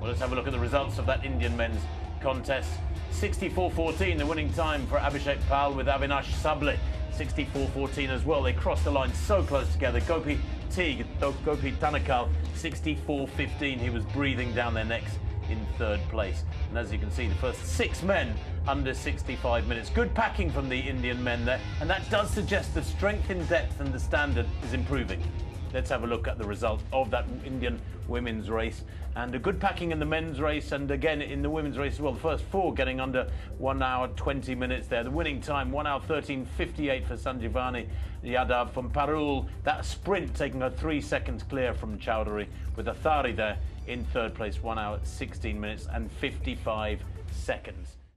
well, let's have a look at the results of that Indian men's contest. 64:14, the winning time for Abhishek Pal with Avinash Sable. 64:14 as well. They crossed the line so close together. Gopi Teague, Gopi Tanakal, 64:15. He was breathing down their necks in third place. And as you can see, the first 6 men under 65 minutes. Good packing from the Indian men there, and that does suggest the strength in depth and the standard is improving. Let's have a look at the result of that Indian women's race. And a good packing in the men's race, and again in the women's race as well. The first 4 getting under 1 hour 20 minutes there. The winning time 1 hour 13:58 for Sanjivani Yadav from Parul. That sprint taking her 3 seconds clear from Chowdhury, with Athari there in third place, 1 hour 16 minutes and 55 seconds.